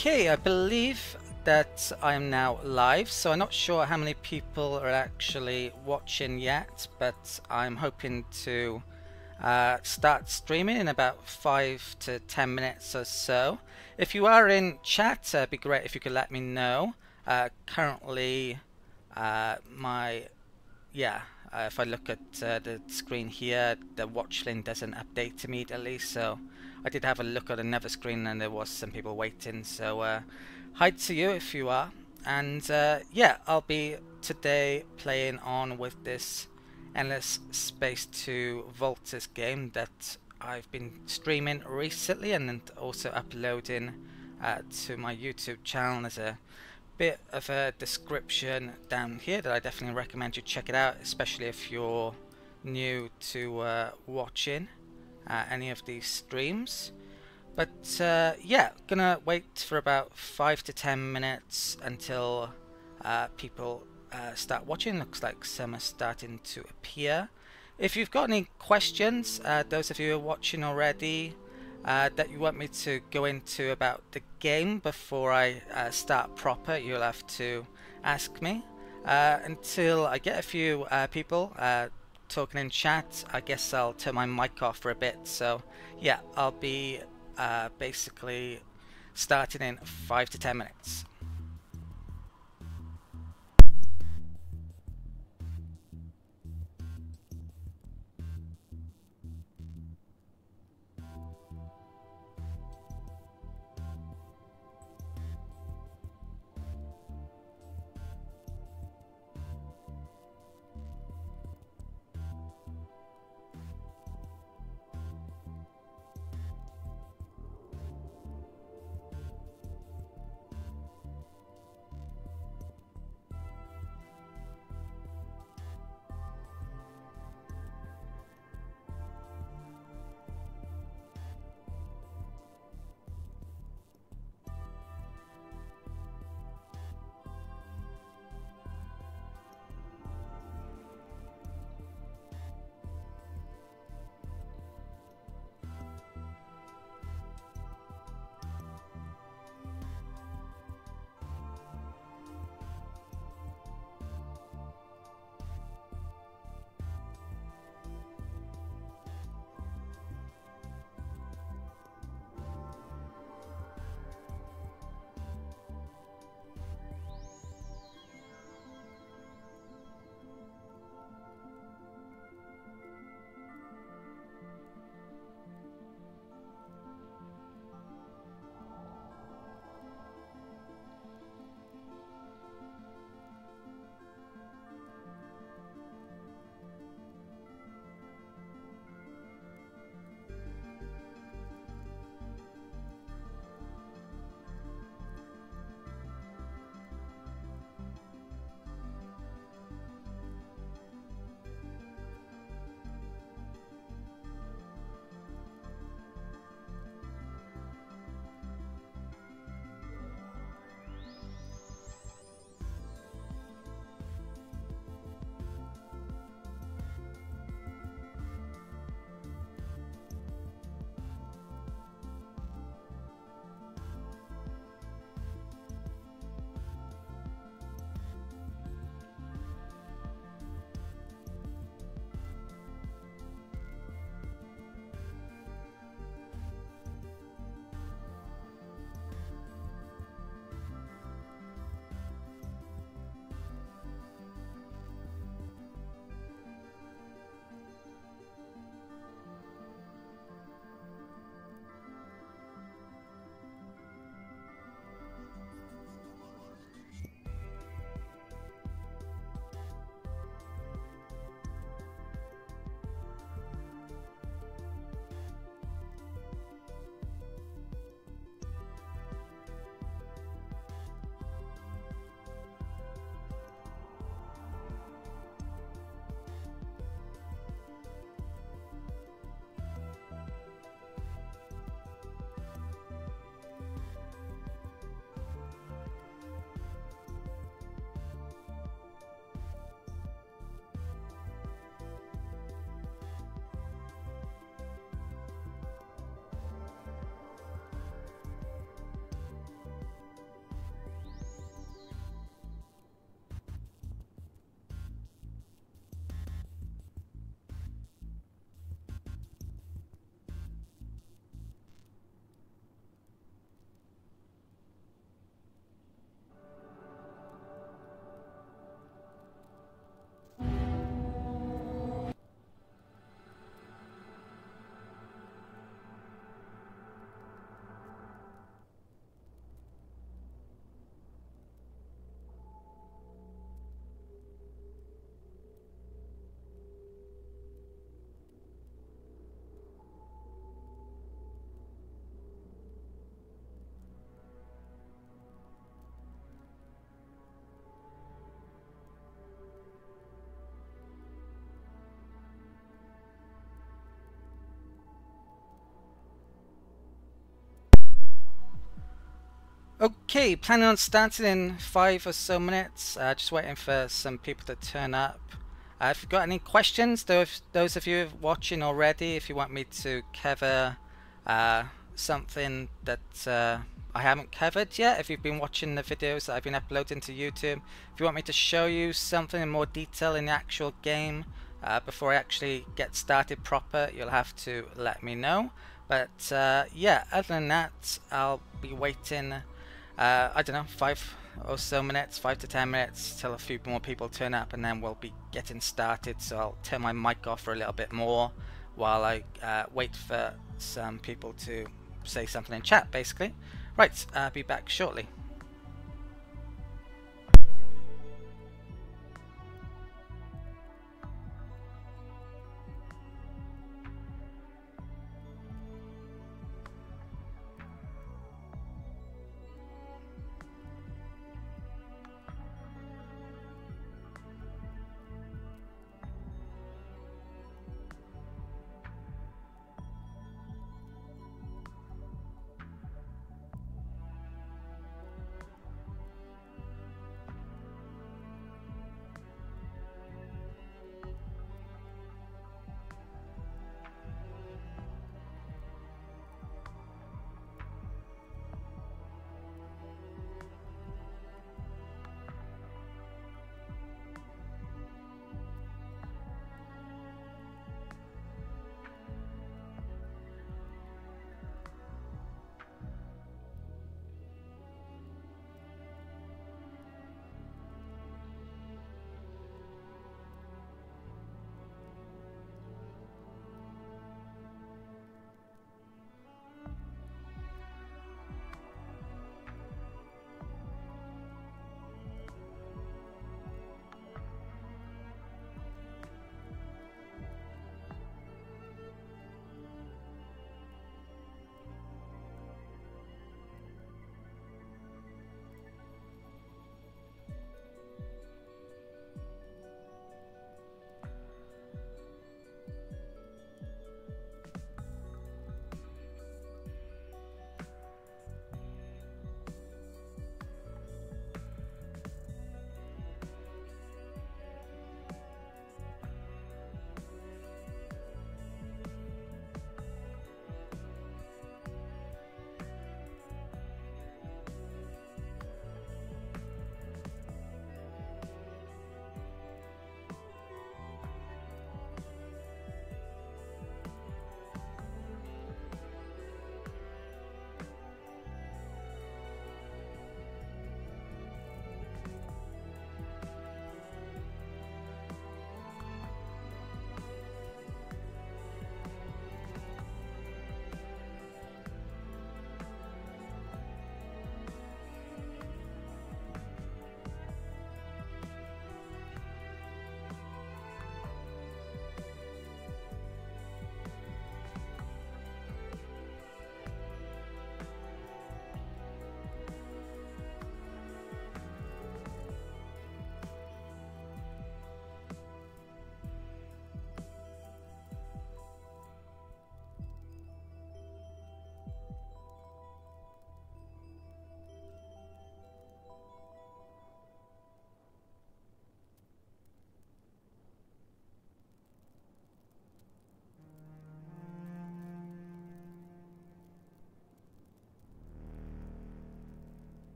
Okay, I believe that I'm now live, so I'm not sure how many people are actually watching yet, but I'm hoping to start streaming in about 5 to 10 minutes or so. If you are in chat, it'd be great if you could let me know. Currently, my if I look at the screen here, the watch link doesn't update immediately, so I did have a look at another screen and there was some people waiting, so hi to you if you are. And I'll be today playing on with this Endless Space 2 Voltus game that I've been streaming recently and then also uploading to my YouTube channel as a bit of a description down here that I definitely recommend you check it out, especially if you're new to watching any of these streams. But gonna wait for about 5 to 10 minutes until people start watching. Looks like some are starting to appear. If you've got any questions, those of you who are watching already, that you want me to go into about the game before I start proper, you'll have to ask me. Until I get a few people talking in chat, I guess I'll turn my mic off for a bit. So yeah, I'll be basically starting in 5 to 10 minutes. Okay, planning on starting in 5 or so minutes. Just waiting for some people to turn up. If you've got any questions, those of you watching already, if you want me to cover something that I haven't covered yet, if you've been watching the videos that I've been uploading to YouTube, if you want me to show you something in more detail in the actual game before I actually get started proper, you'll have to let me know. But yeah, other than that, I'll be waiting. I don't know, 5 or so minutes, 5 to 10 minutes, till a few more people turn up, and then we'll be getting started. So I'll turn my mic off for a little bit more while I wait for some people to say something in chat, basically. Right, I'll be back shortly.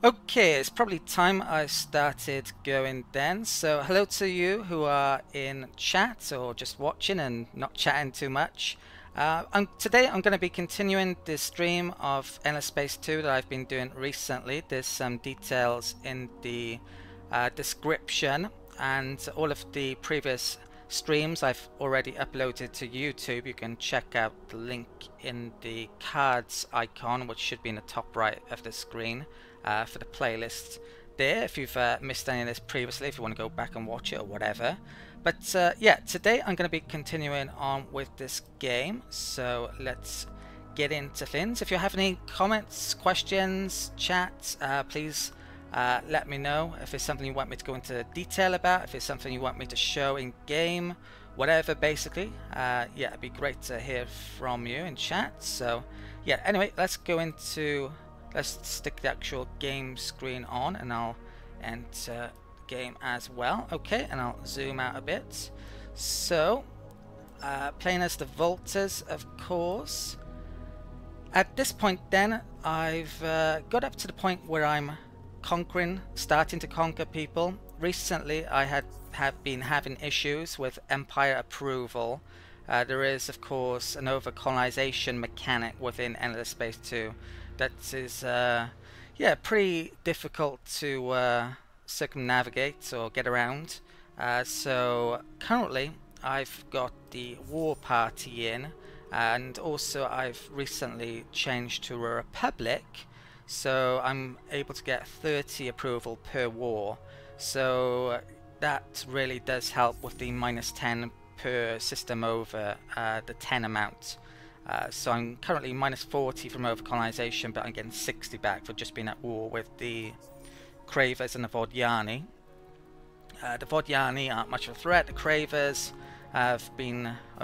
Okay, it's probably time I started going then. So hello to you who are in chat or just watching and not chatting too much. Today I'm going to be continuing the stream of Endless Space 2 that I've been doing recently. There's some details in the description, and all of the previous streams I've already uploaded to YouTube. You can check out the link in the cards icon, which should be in the top right of the screen. For the playlist there, if you've missed any of this previously, if you want to go back and watch it or whatever. But yeah, today I'm going to be continuing on with this game, so let's get into things. If you have any comments, questions, chats, please let me know. If it's something you want me to go into detail about, if it's something you want me to show in game, whatever, basically. Yeah, it'd be great to hear from you in chat. So yeah, anyway, let's stick the actual game screen on, and I'll enter the game as well. Okay, and I'll zoom out a bit. So, playing as the Volters, of course. At this point then, I've got up to the point where I'm starting to conquer people. Recently, I have been having issues with Empire approval. There is, of course, an over-colonization mechanic within Endless Space 2. That is, yeah, pretty difficult to circumnavigate or get around. So currently, I've got the war party in, and also I've recently changed to a republic, so I'm able to get 30 approval per war. So that really does help with the -10 per system over the 10 amount. So I'm currently -40 from overcolonization, but I'm getting 60 back for just being at war with the Cravers and the Vodjani. The Vodjani aren't much of a threat. The Cravers I've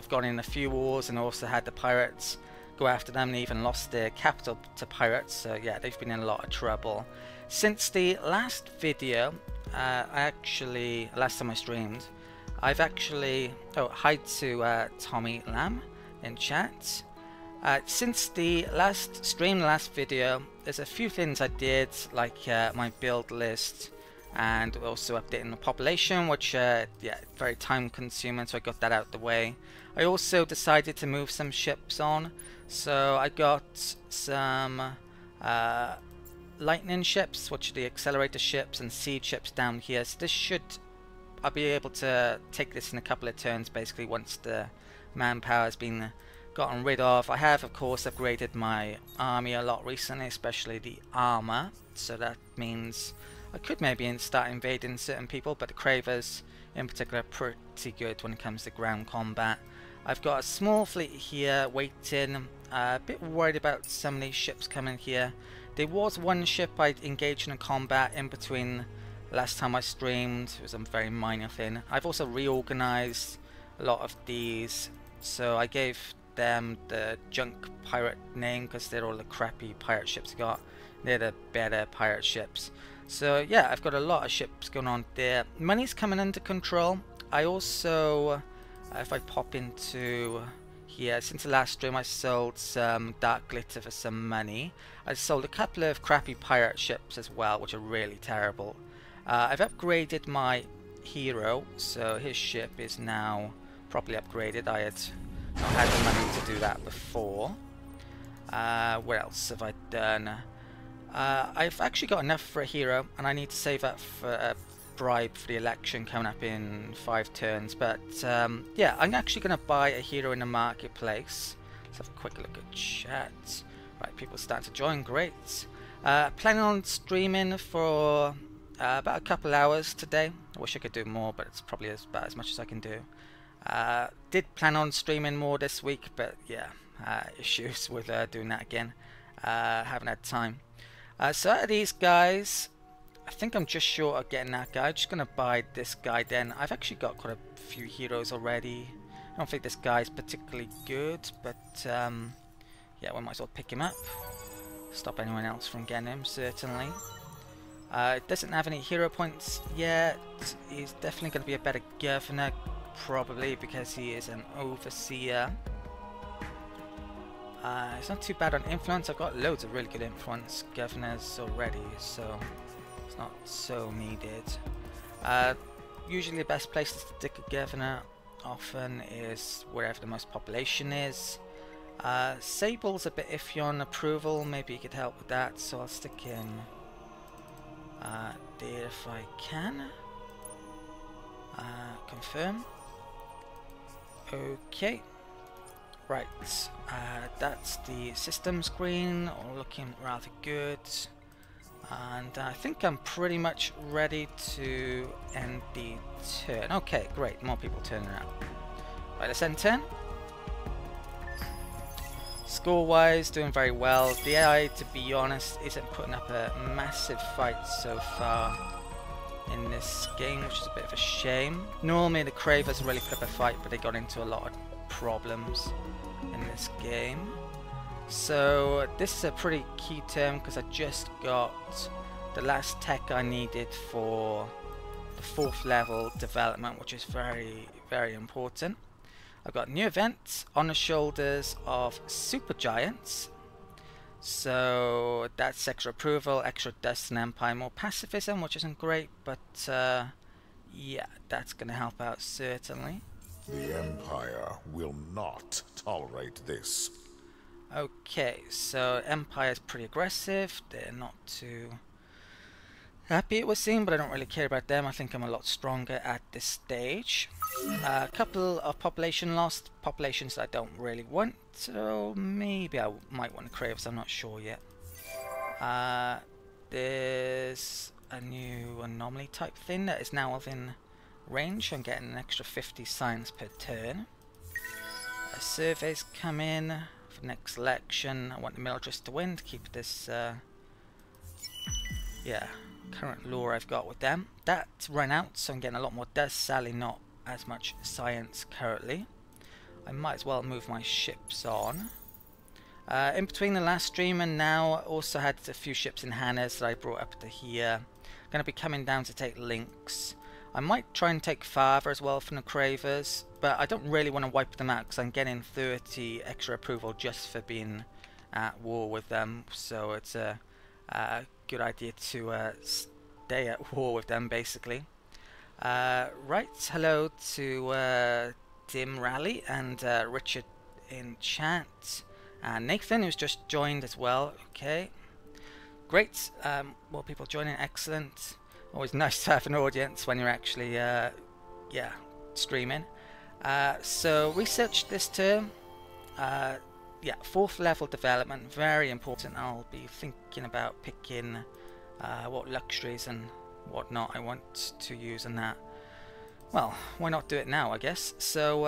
gone in a few wars and also had the pirates go after them and even lost their capital to pirates. So yeah, they've been in a lot of trouble. Since the last video, last time I streamed, I've actually, hi to Tommy Lamb in chat. Since the last stream, the last video, there's a few things I did, like my build list and also updating the population, which yeah, very time consuming, so I got that out of the way. I also decided to move some ships on, so I got some lightning ships, which are the accelerator ships, and seed ships down here. So I'll be able to take this in a couple of turns, basically, once the manpower has been gotten rid of. I have, of course, upgraded my army a lot recently, especially the armor, so that means I could maybe start invading certain people, but the Cravers in particular are pretty good when it comes to ground combat. I've got a small fleet here waiting, a bit worried about some of these ships coming here. There was one ship I engaged in a combat in between last time I streamed. It was a very minor thing. I've also reorganized a lot of these, so I gave them the junk pirate name because they're all the crappy pirate ships I got. They're the better pirate ships. So yeah, I've got a lot of ships going on there. Money's coming under control. I also, if I pop into here, since the last stream I sold some dark glitter for some money. I sold a couple of crappy pirate ships as well, which are really terrible. I've upgraded my hero, so his ship is now properly upgraded. I had not had the money to do that before. What else have I done? I've actually got enough for a hero, and I need to save up for a bribe for the election coming up in 5 turns. But yeah, I'm actually going to buy a hero in the marketplace. Let's have a quick look at chat. Right, people starting to join, great. Planning on streaming for about a couple hours today. I wish I could do more, but it's probably about as much as I can do. Did plan on streaming more this week, but yeah, issues with doing that again. Haven't had time. So out of these guys, I think I'm just short of getting that guy. I'm just going to buy this guy then. I've actually got quite a few heroes already. I don't think this guy's particularly good, but yeah, we might as well pick him up. Stop anyone else from getting him, certainly. It doesn't have any hero points yet. He's definitely going to be a better governor, probably, because he is an overseer. It's not too bad on influence. I've got loads of really good influence governors already, so it's not so needed. Usually the best place to stick a governor often is wherever the most population is. Sable's a bit iffy on approval, maybe you could help with that, so I'll stick in there if I can. Confirm. Okay. Right, that's the system screen, all looking rather good. And I think I'm pretty much ready to end the turn. Okay, great, more people turning up. Right, let's end turn. Score-wise, doing very well. The AI, to be honest, isn't putting up a massive fight so far in this game, which is a bit of a shame. Normally the Cravers really put up a fight, but they got into a lot of problems in this game. So this is a pretty key turn because I just got the last tech I needed for the 4th level development, which is very, very important. I've got new events on the shoulders of super giants. So that's extra approval, extra dust and empire, more pacifism, which isn't great, but yeah, that's going to help out certainly. The Empire will not tolerate this. Okay, so Empire is pretty aggressive. They're not too happy it was seen, but I don't really care about them. I think I'm a lot stronger at this stage. A couple of population lost, populations that I don't really want, so maybe I might want to crave, I'm not sure yet. There's a new anomaly type thing that is now within range. I'm getting an extra 50 science per turn. Surveys come in for next election. I want the militarists to win to keep this yeah, current law I've got with them. That's run out, so I'm getting a lot more dust, sadly not as much science currently. I might as well move my ships on. In between the last stream and now, I also had a few ships in Hannah's that I brought up to here. I'm going to be coming down to take links. I might try and take Father as well from the Cravers, but I don't really want to wipe them out because I'm getting 30 extra approval just for being at war with them, so it's a good idea to stay at war with them basically. Right, hello to Dim Rally and Richard in chat, and Nathan who's just joined as well. Okay, great, more people joining, excellent. Always nice to have an audience when you're actually yeah, streaming. So research this term, yeah, 4th level development, very important. I'll be thinking about picking what luxuries and whatnot I want to use in that. Well, why not do it now, I guess. So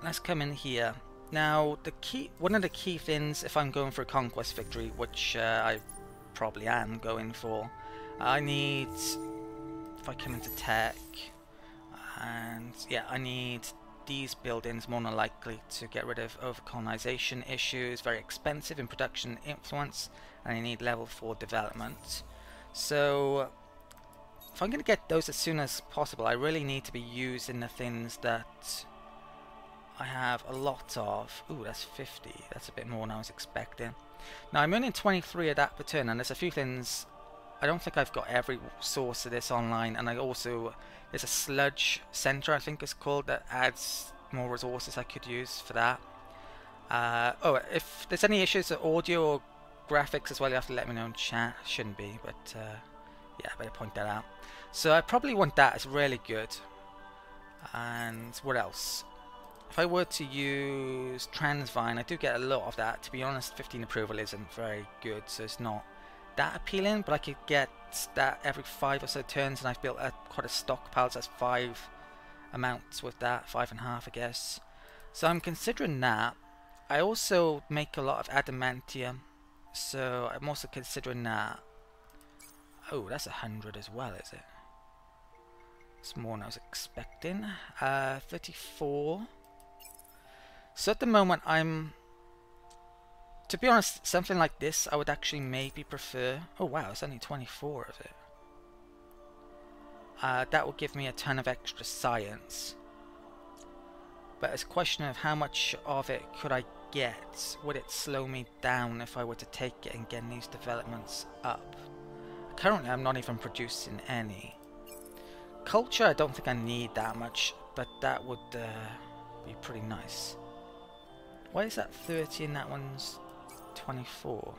let's come in here. Now one of the key things if I'm going for a conquest victory, which I probably am going for, I need, if I come into tech, and yeah, I need these buildings more than likely to get rid of overcolonization issues, very expensive in production influence, and I need level 4 development. So if I'm going to get those as soon as possible, I really need to be using the things that I have a lot of. Ooh, that's 50, that's a bit more than I was expecting. Now I'm only 23 of that per turn, and there's a few things, I don't think I've got every source of this online, and I also, there's a sludge center I think it's called that adds more resources I could use for that. Oh, if there's any issues with audio or graphics as well, you have to let me know in chat. Shouldn't be, but yeah, I better point that out. So I probably want that, it's really good. And what else? If I were to use Transvine, I do get a lot of that. To be honest, 15 approval isn't very good, so it's not that appealing, but I could get that every 5 or so turns, and I've built quite a stockpile, so that's 5 amounts with that, 5.5 I guess. So I'm considering that. I also make a lot of adamantium, so I'm also considering that. Oh, that's 100 as well, is it? It's more than I was expecting. 34. So at the moment I'm, to be honest, something like this I would actually maybe prefer. Oh wow, it's only 24 of it. That will give me a ton of extra science. But it's a question of how much of it could I get, would it slow me down if I were to take it and get these developments up? Currently I'm not even producing any. Culture I don't think I need that much, but that would be pretty nice. Why is that 30 and that one's 24?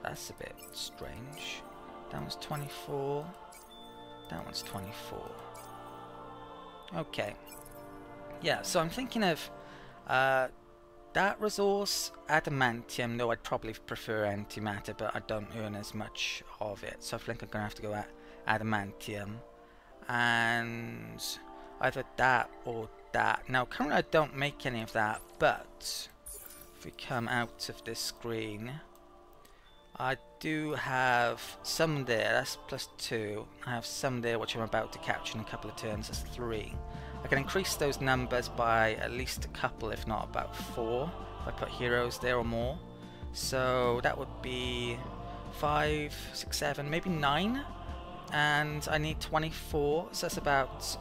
That's a bit strange. That one's 24. That one's 24. Okay. Yeah, so I'm thinking of that resource, adamantium. No, I'd probably prefer antimatter, but I don't earn as much of it. So I think I'm going to have to go at adamantium. And either that or that. Now, currently I don't make any of that, but if we come out of this screen, I do have some there, that's +2. I have some there which I'm about to capture in a couple of turns, that's 3. I can increase those numbers by at least a couple, if not about 4, if I put heroes there or more. So that would be 5, 6, 7, maybe 9. And I need 24, so that's about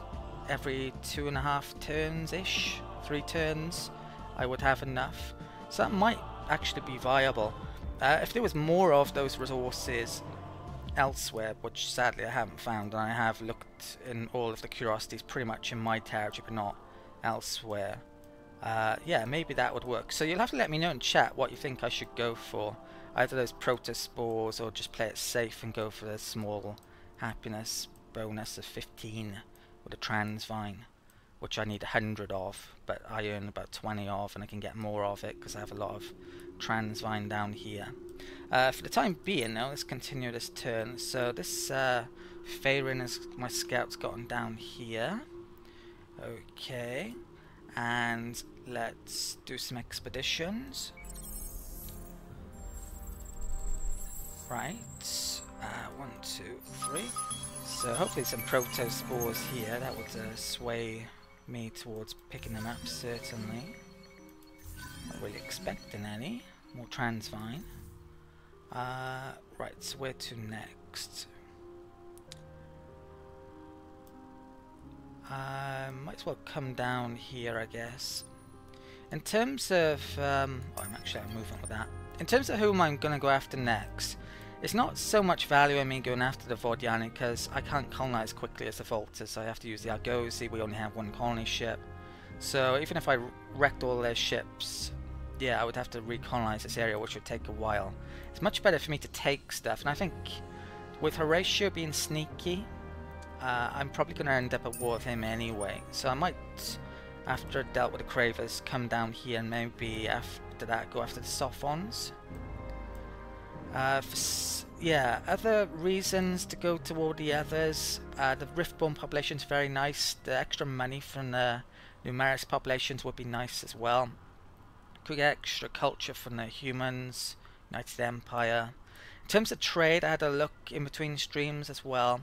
every 2.5 turns-ish, 3 turns, I would have enough. So that might actually be viable. If there was more of those resources elsewhere, which sadly I haven't found, and I have looked in all of the curiosities pretty much in my territory but not elsewhere, yeah, maybe that would work. So you'll have to let me know in chat what you think I should go for, either those protospores or just play it safe and go for the small happiness bonus of 15 with a transvine, which I need 100 of, but I earn about 20 of, and I can get more of it because I have a lot of transvine down here. For the time being now, let's continue this turn. So this Faerun is my scout's gotten down here. Okay, and let's do some expeditions. Right, 1, 2, 3. So hopefully some protospores here, that would sway me towards picking them up, certainly. Not really expecting any. More transvine. Right, so where to next? Might as well come down here, I guess. In terms of... I'm actually moving with that. In terms of whom I'm going to go after next, it's not so much value in me going after the Vodiani because I can't colonize quickly as the Voltas, so I have to use the Argosy. We only have 1 colony ship. So even if I wrecked all their ships, yeah, I would have to recolonize this area, which would take a while. It's much better for me to take stuff, and I think with Horatio being sneaky, I'm probably going to end up at war with him anyway. So I might, after I've dealt with the Cravers, come down here and maybe after that go after the Sophons. Yeah, other reasons to go toward the others. The Riftborn population is very nice. The extra money from the Numerous populations would be nice as well. Could get extra culture from the humans, United Empire. In terms of trade, I had a look in between streams as well.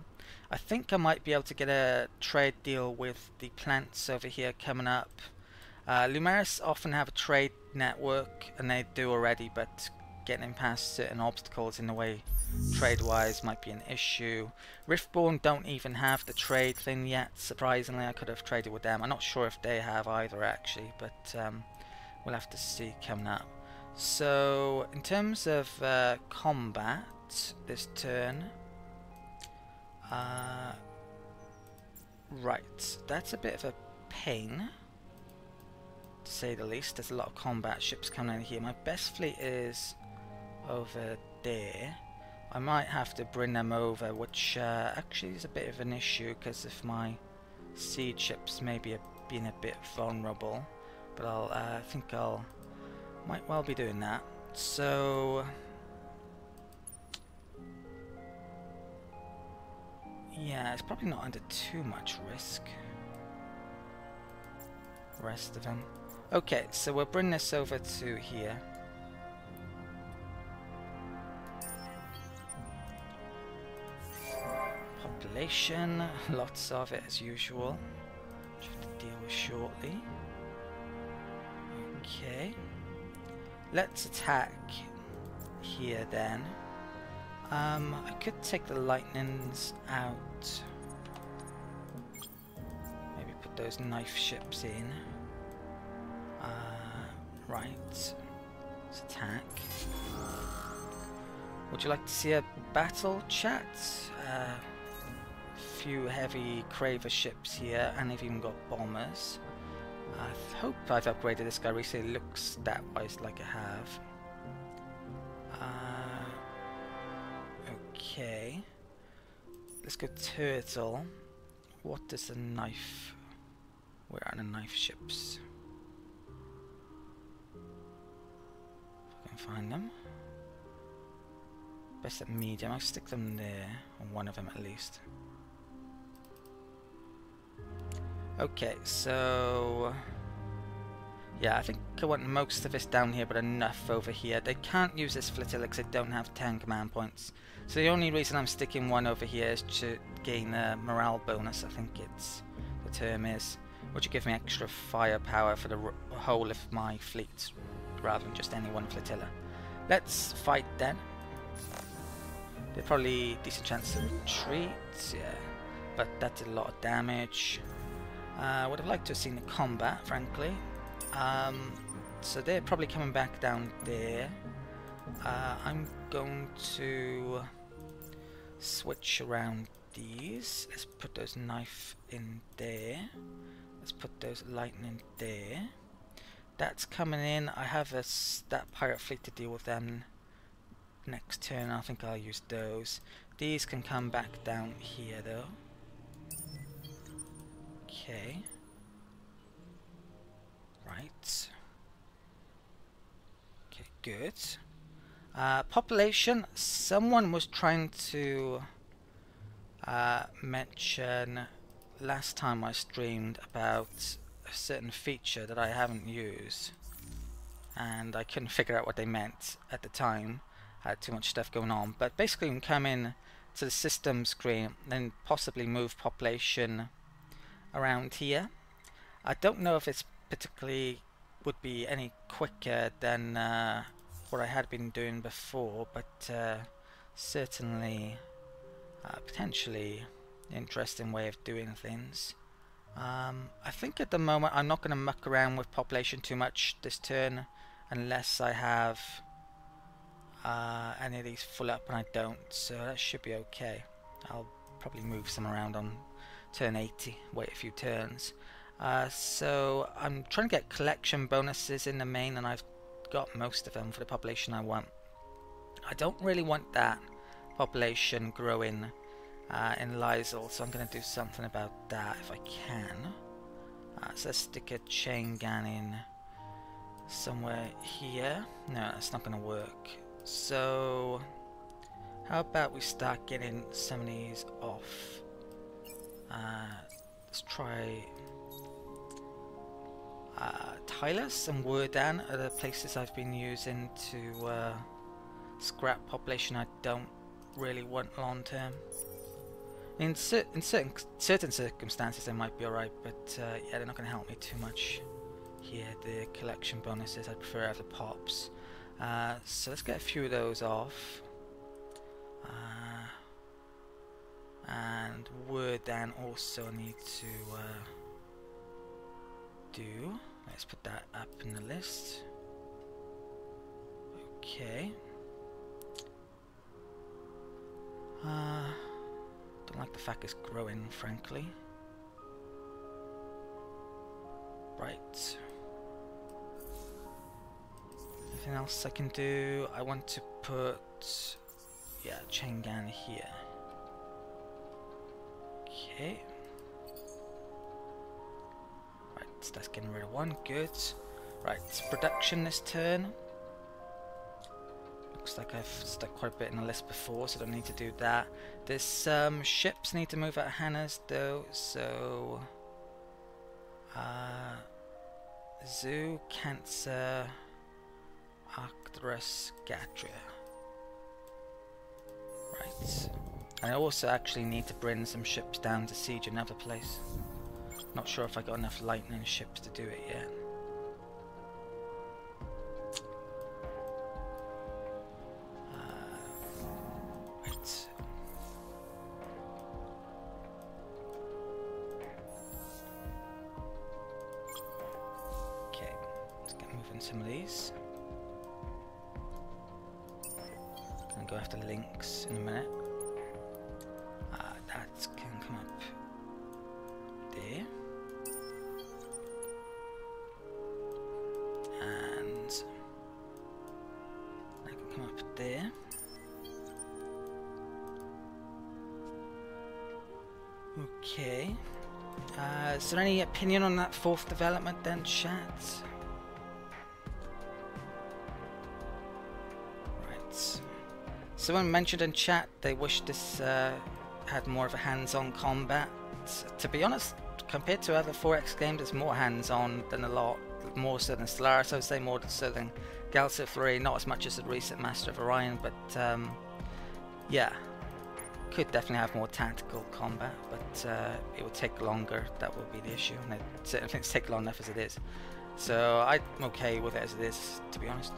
I think I might be able to get a trade deal with the plants over here coming up. Lumeris often have a trade network, and they do already, but getting past certain obstacles in the way trade-wise might be an issue. Riftborn don't even have the trade thing yet, surprisingly. I could have traded with them. I'm not sure if they have either actually, but we'll have to see coming up. So in terms of combat this turn, right, that's a bit of a pain to say the least. There's a lot of combat ships coming in here. My best fleet is over there. I might have to bring them over, which actually is a bit of an issue because of my siege ships maybe being a bit vulnerable, but I think I'll might well be doing that. So yeah, it's probably not under too much risk. Rest of them. Okay, so we'll bring this over to here. Population, lots of it as usual, which we'll have to deal with shortly. Okay, let's attack here then. I could take the lightnings out. Maybe put those knife ships in. Right. Let's attack. Would you like to see a battle, chat? Few heavy Craver ships here, and they've even got bombers. I hope I've upgraded this guy recently. It looks stat-wise like I have. Okay. Let's go turtle. What does a knife? Where are the knife ships? If I can find them. Best at medium. I'll stick them there, on one of them at least. Okay, so yeah, I think I want most of this down here, but enough over here. They can't use this flotilla because they don't have 10 command points. So the only reason I'm sticking one over here is to gain a morale bonus, I think it's the term is, which will give me extra firepower for the whole of my fleet, rather than just any one flotilla. Let's fight then. There's probably decent chance of retreat, yeah, but that did a lot of damage. Would have liked to have seen the combat, frankly. So they're probably coming back down there. I'm going to switch around these. Let's put those knife in there. Let's put those lightning there. That's coming in. I have that pirate fleet to deal with them next turn. I think I'll use those. These can come back down here though. Okay. Right. Okay, good. Population. Someone was trying to mention last time I streamed about a certain feature that I haven't used, and I couldn't figure out what they meant at the time. I had too much stuff going on, but basically you can come in to the system screen and possibly move population around here. I don't know if it's particularly would be any quicker than what I had been doing before, but certainly potentially interesting way of doing things. I think at the moment I'm not going to muck around with population too much this turn unless I have any of these full up, and I don't, so that should be okay. I'll probably move some around on turn 80, wait a few turns. So I'm trying to get collection bonuses in the main, and I've got most of them for the population I want. I don't really want that population growing in Lysel, so I'm going to do something about that if I can. So let's stick a chain gun in somewhere here. No, that's not going to work. So how about we start getting some of these off? Let's try Tylus and Wordan are the places I've been using to scrap population I don't really want long term. In certain circumstances they might be alright, but yeah, they're not going to help me too much here. The collection bonuses, I prefer to have the pops. So let's get a few of those off. And Wordan also need to do. Let's put that up in the list. Okay. Don't like the fact it's growing, frankly. Right. Anything else I can do? I want to put, yeah, chain gun here. Okay. Right, so that's getting rid of one. Good. Right, production this turn. Looks like I've stuck quite a bit in the list before, so I don't need to do that. There's some ships need to move out of Hannah's though, so Zoo, Cancer, Arcturus, Gatria. Right. And I also actually need to bring some ships down to siege another place. Not sure if I got enough lightning ships to do it yet. Right. Okay, let's get moving some of these. Gonna go after links in a minute. That can come up there. And that can come up there. Okay. Is there any opinion on that fourth development then, chat? Right. Someone mentioned in chat they wish this had more of a hands-on combat. To be honest, compared to other 4X games, it's more hands-on than a lot, more so than Stellaris. I would say more so than Galaxy 3, not as much as the recent Master of Orion, but yeah. Could definitely have more tactical combat, but it would take longer. That would be the issue, and it certainly takes long enough as it is. So I'm okay with it as it is, to be honest.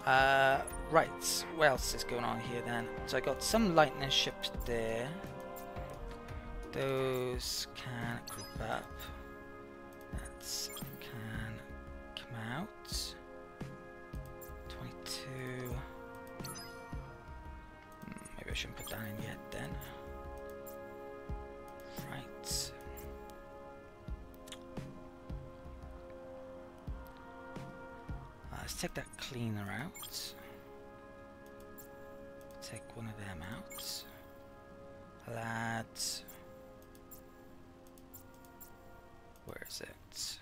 Right, what else is going on here then? So I got some lightning ships there. Those can group up. That can come out. 22. Maybe I shouldn't put that in yet then. Right. Let's take that cleaner out. Take one of them out. I'll add... Where is it?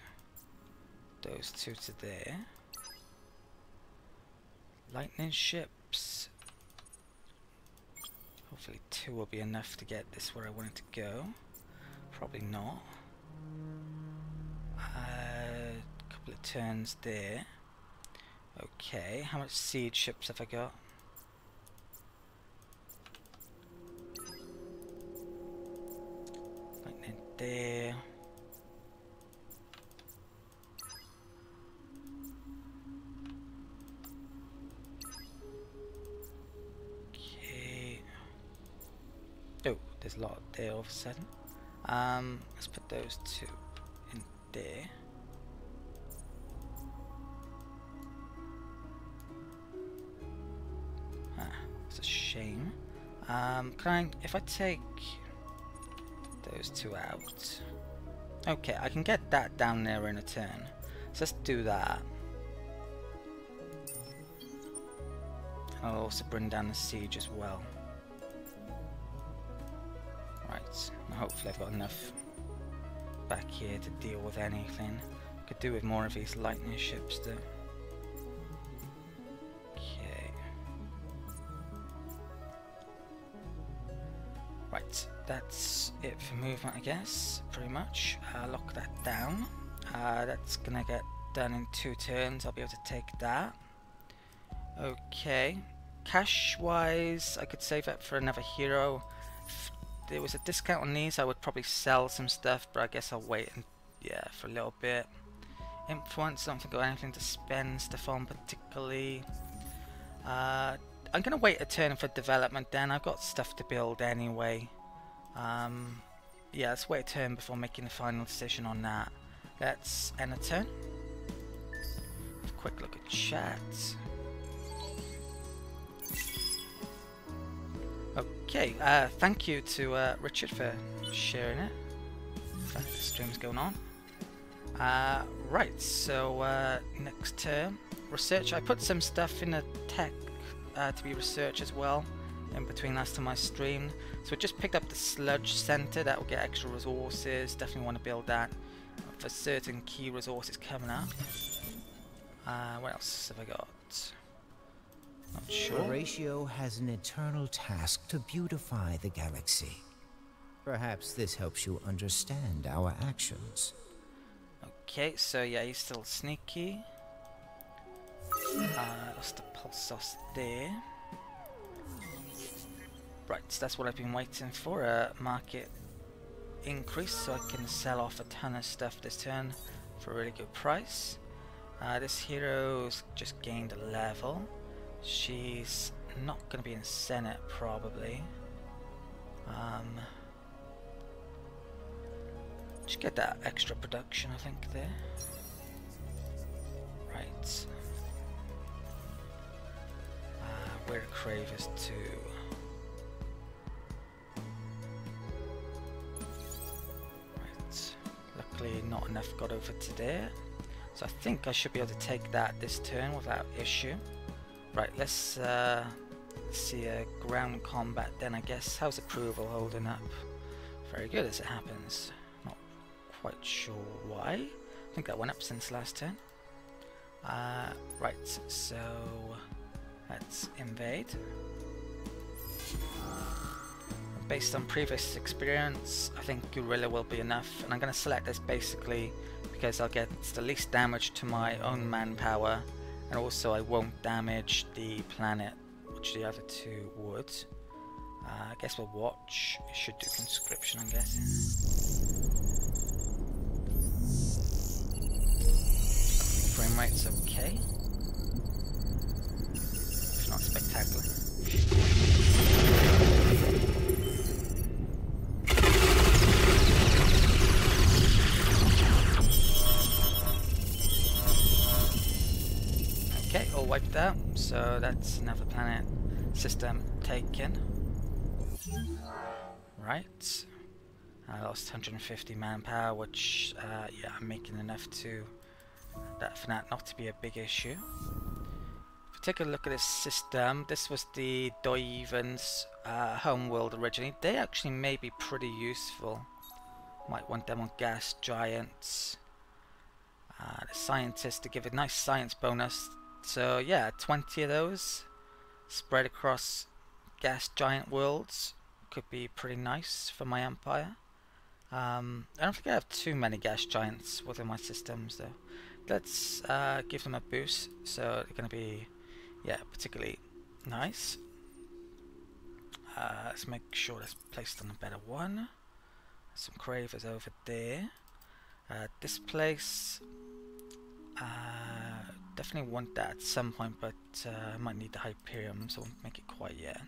Those two to there. Lightning ships. Hopefully 2 will be enough to get this where I want it to go. Probably not. Couple of turns there. Okay, how much siege ships have I got? Lightning there. Oh, there's a lot there all of a sudden. Let's put those 2 in there. It's a shame. If I take those 2 out, okay, I can get that down there in a turn. So let's do that. I'll also bring down the siege as well. Right, and hopefully I've got enough back here to deal with anything. Could do with more of these lightning ships though. Okay. Right, that's it for movement, I guess, pretty much. Lock that down. That's gonna get done in 2 turns. I'll be able to take that. Okay. Cash wise, I could save it for another hero. If there was a discount on these, I would probably sell some stuff, but I guess I'll wait and for a little bit. Influence, I don't think I've got anything to spend stuff on particularly. I'm gonna wait a turn for development then. I've got stuff to build anyway. Yeah, let's wait a turn before making the final decision on that. Let's end a turn. Quick look at chat. Okay, thank you to Richard for sharing it. In fact, the stream's going on. Right, so next term, research. I put some stuff in the tech to be research as well in between last time I streamed. So I just picked up the sludge center. That will get extra resources. Definitely want to build that for certain key resources coming up. What else have I got? Not sure. Horatio has an eternal task to beautify the galaxy. Perhaps this helps you understand our actions. Okay, so yeah, he's still sneaky. Lost the pulsos there. Right, so that's what I've been waiting for, a market increase so I can sell off a ton of stuff this turn for a really good price. This hero's just gained a level. She's not going to be in Senate probably. Just get that extra production I think there. Right. Where are Cravers to? Right. Luckily not enough got over to there. So I think I should be able to take that this turn without issue. Right, let's see a ground combat then, I guess. How's approval holding up? Very good as it happens. Not quite sure why. I think that went up since last turn. Right, so let's invade. Based on previous experience, I think Guerrilla will be enough, and I'm going to select this basically because I'll get the least damage to my own manpower, and also I won't damage the planet, which the other two would. I guess we'll watch. It should do conscription, I'm guessing. Frame rate's okay. It's not spectacular. Okay, all wiped out, so that's another planet system taken. Right, I lost 150 manpower, which, yeah, I'm making enough to that for that not to be a big issue. If you take a look at this system, this was the Doiven's homeworld originally. They actually may be pretty useful. Might want them on gas giants. The scientists to give a nice science bonus. So yeah, 20 of those spread across gas giant worlds could be pretty nice for my empire. I don't think I have too many gas giants within my systems though. Let's give them a boost, so they're going to be, yeah, particularly nice. Let's make sure that's placed on a better one. Some Cravers over there. This place, definitely want that at some point, but I might need the Hyperion, so I won't make it quite yet.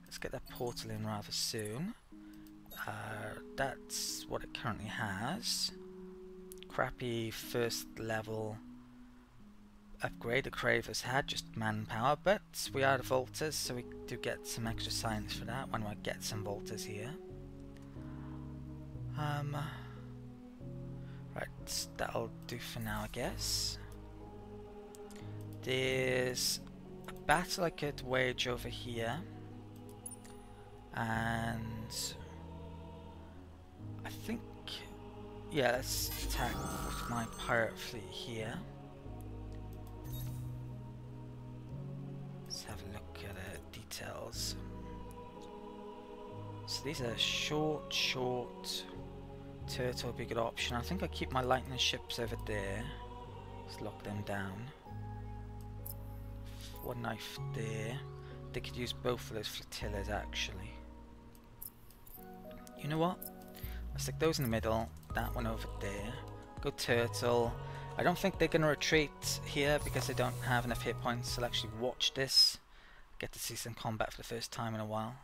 Let's get that portal in rather soon. That's what it currently has. Crappy first level upgrade the Cravers had, just manpower, but we are the Volters, so we do get some extra science for that when we get some Volters here. Right, that'll do for now, I guess. There's a battle I could wage over here, and I think, yeah, let's attack with my pirate fleet here. Let's have a look at the details. So these are short turtle would be a good option. I think I'll keep my lightning ships over there. Let's lock them down. One knife there. They could use both of those flotillas actually. You know what? I'll stick those in the middle, that one over there. Go turtle. I don't think they're going to retreat here because they don't have enough hit points. I'll actually watch this. Get to see some combat for the first time in a while.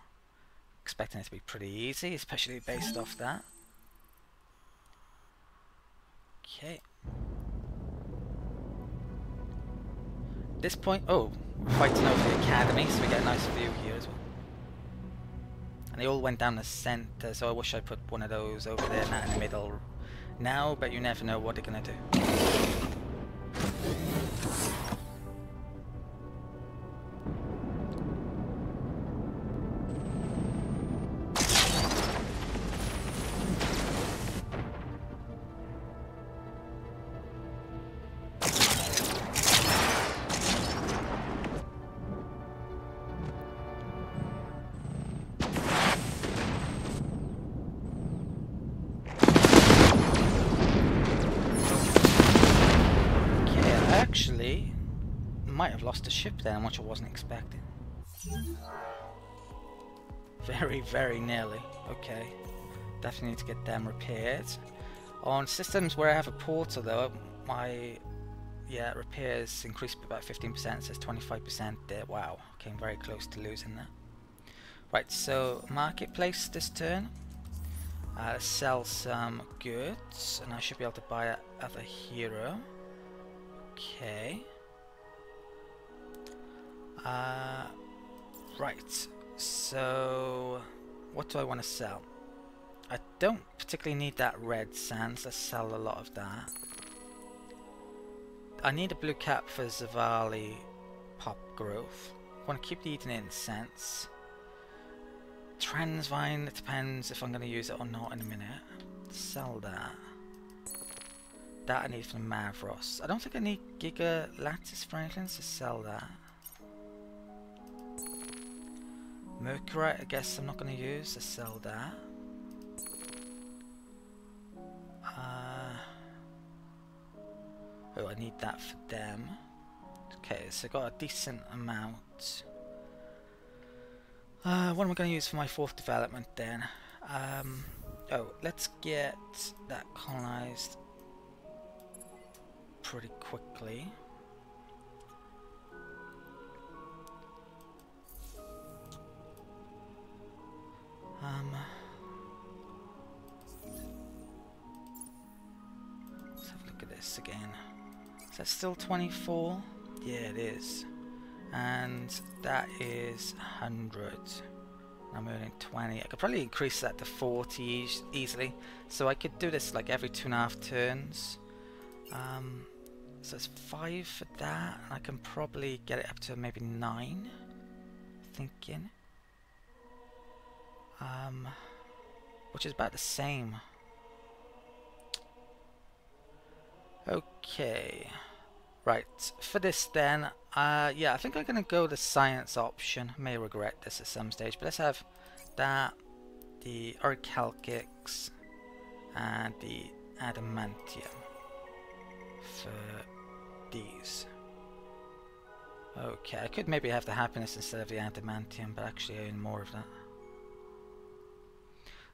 Expecting it to be pretty easy, especially based off that. Okay. This point, oh, we're fighting over the academy, so we get a nice view here as well. And they all went down the center, so I wish I put one of those over there, not in the middle now, but you never know what they're gonna do. Actually, might have lost a ship there, which I wasn't expecting. Very nearly. Okay, definitely need to get them repaired. On systems where I have a portal though, my repairs increased by about 15%. It says 25% there. Wow, came very close to losing that. Right, so marketplace this turn. Sell some goods, and I should be able to buy another hero. Okay. Right, so what do I want to sell? I don't particularly need that red sand, so let's sell a lot of that. I need a blue cap for Zavali pop growth. I want to keep the Eden incense. Transvine, it depends if I'm going to use it or not in a minute. Sell that. That I need from Mavros. I don't think I need Giga Lattice for anything, so sell that. Mercurite, I guess I'm not going to use, so sell that. Oh, I need that for them. Okay, so I got a decent amount. What am I going to use for my 4th development then? Oh, let's get that colonized pretty quickly. Let's have a look at this again. Is that still 24? Yeah, it is. And that is 100. I'm earning 20. I could probably increase that to 40 easily. So I could do this like every 2.5 turns. So it's 5 for that. I can probably get it up to maybe 9. Thinking. Which is about the same. Okay. Right, for this then, yeah, I think I'm going to go the science option. May regret this at some stage, but let's have that, the orichalcics, and the adamantium for these. Okay, I could maybe have the happiness instead of the adamantium, but actually I earn more of that.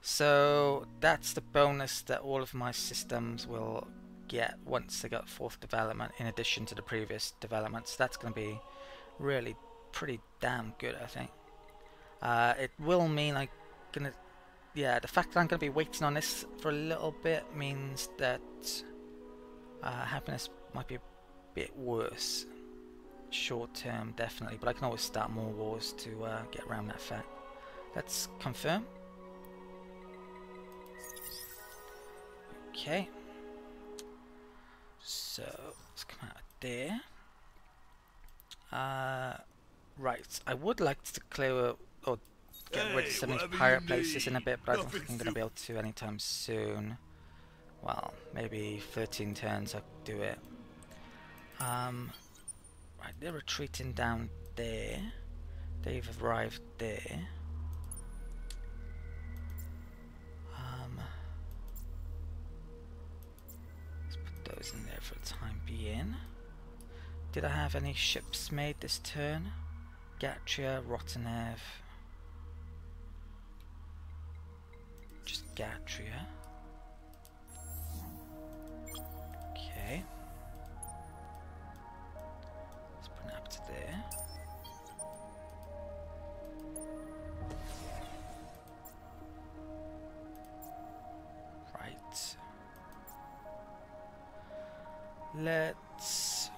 So that's the bonus that all of my systems will get once they got 4th development, in addition to the previous developments. That's going to be really pretty damn good, I think. It will mean I'm gonna, yeah, the fact that I'm going to be waiting on this for a little bit means that happiness might be a bit worse short term, definitely, but I can always start more wars to get around that fact. Let's confirm. Okay. So let's come out of there. Right, I would like to clear or get rid of some of these pirate places in a bit, but I don't think I'm going to be able to anytime soon. Well, maybe 13 turns I'll do it. Right, they're retreating down there. They've arrived there. Those in there for the time being. Did I have any ships made this turn? Gatria, Rotanev. Just Gatria. Okay. Let's put it up to there. Right. Let's...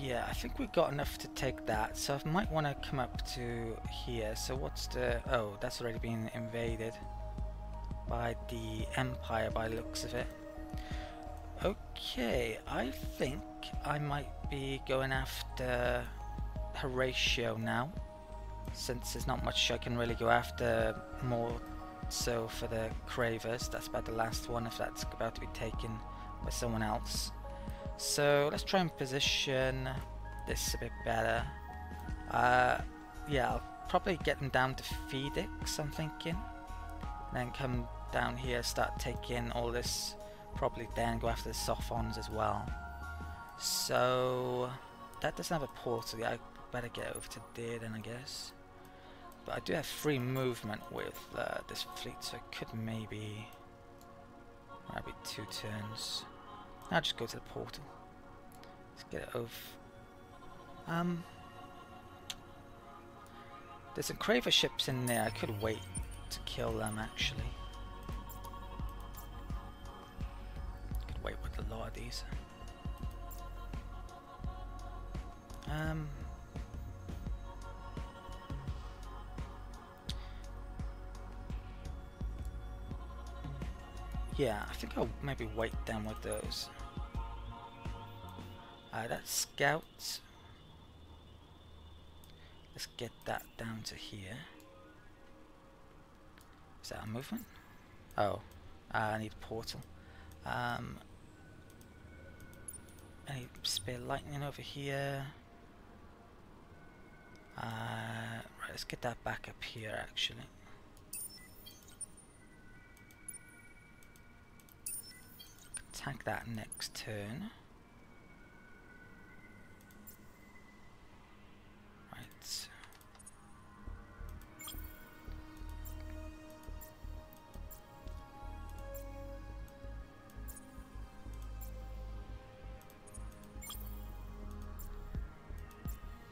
Yeah, I think we've got enough to take that, so I might want to come up to here. So what's the... Oh, that's already been invaded by the Empire by the looks of it. Okay, I think I might be going after Horatio now, since there's not much I can really go after more so for the Cravers. That's about the last one, if that's about to be taken by someone else. So let's try and position this a bit better. Yeah, I'll probably get them down to Phoenix, I'm thinking. And then come down here, start taking all this, probably then go after the Sophons as well. So that doesn't have a portal yet. I better get over to there then, I guess. But I do have free movement with this fleet, so I could maybe 2 turns. I'll just go to the portal. Let's get it over. There's some Craver ships in there. I could wait to kill them, actually. Could wait with a lot of these. Um, yeah, I think I'll maybe wait down with those. That scout. Let's get that down to here. Is that a movement? Oh, I need a portal. I need spear lightning over here. Right, let's get that back up here actually. Attack that next turn. Right.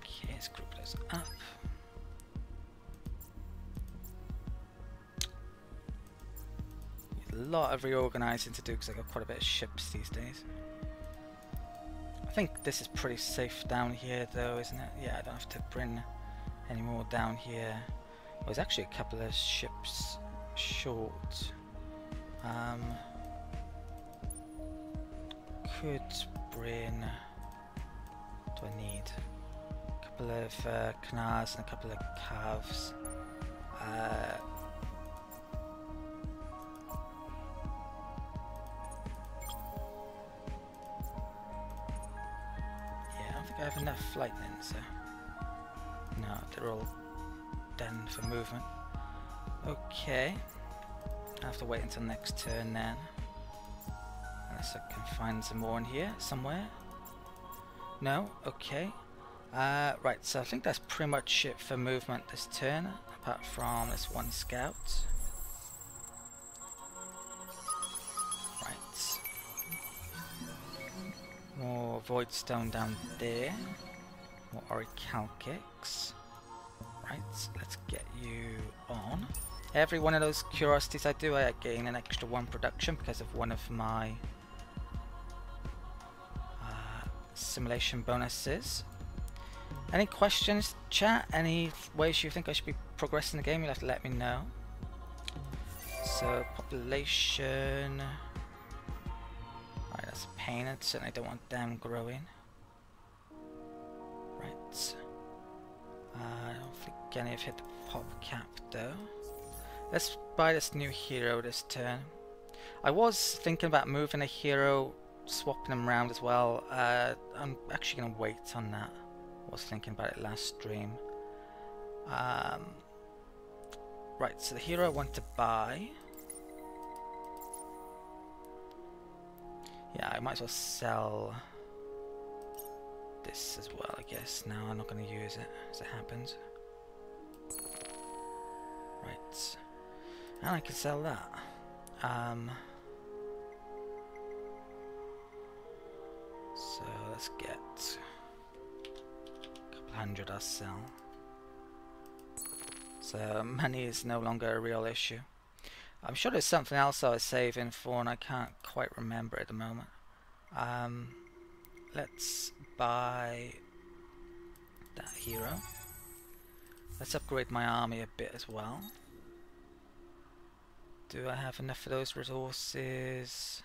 Okay, let's group those up. A lot of reorganizing to do because I've got quite a bit of ships these days. I think this is pretty safe down here though, isn't it? Yeah, I don't have to bring any more down here. Well, there's actually a couple of ships short. Could bring... What do I need? A couple of canards and a couple of calves. I have enough lightning, so no, they're all done for movement. Okay, I have to wait until next turn then, unless I can find some more in here somewhere. No, okay. Right, so I think that's pretty much it for movement this turn, apart from this one scout. More void stone down there. More orichalcics. Right, let's get you on. Every one of those curiosities I do, I gain an extra 1 production because of one of my simulation bonuses. Any questions, chat? Any ways you think I should be progressing the game? You'll have to let me know. So, population... Right, that's a pain. I certainly don't want them growing. Right. I don't think any have hit the pop cap though. Let's buy this new hero this turn. I was thinking about moving a hero, swapping them around as well. I'm actually going to wait on that. I was thinking about it last stream. Right, so the hero I want to buy... Yeah, I might as well sell this as well, I guess. No, I'm not going to use it as it happens. Right. And I can sell that. So let's get a couple hundred I'll sell. So money is no longer a real issue. I'm sure there's something else I was saving for and I can't quite remember at the moment. Let's buy that hero. Let's upgrade my army a bit as well. Do I have enough of those resources?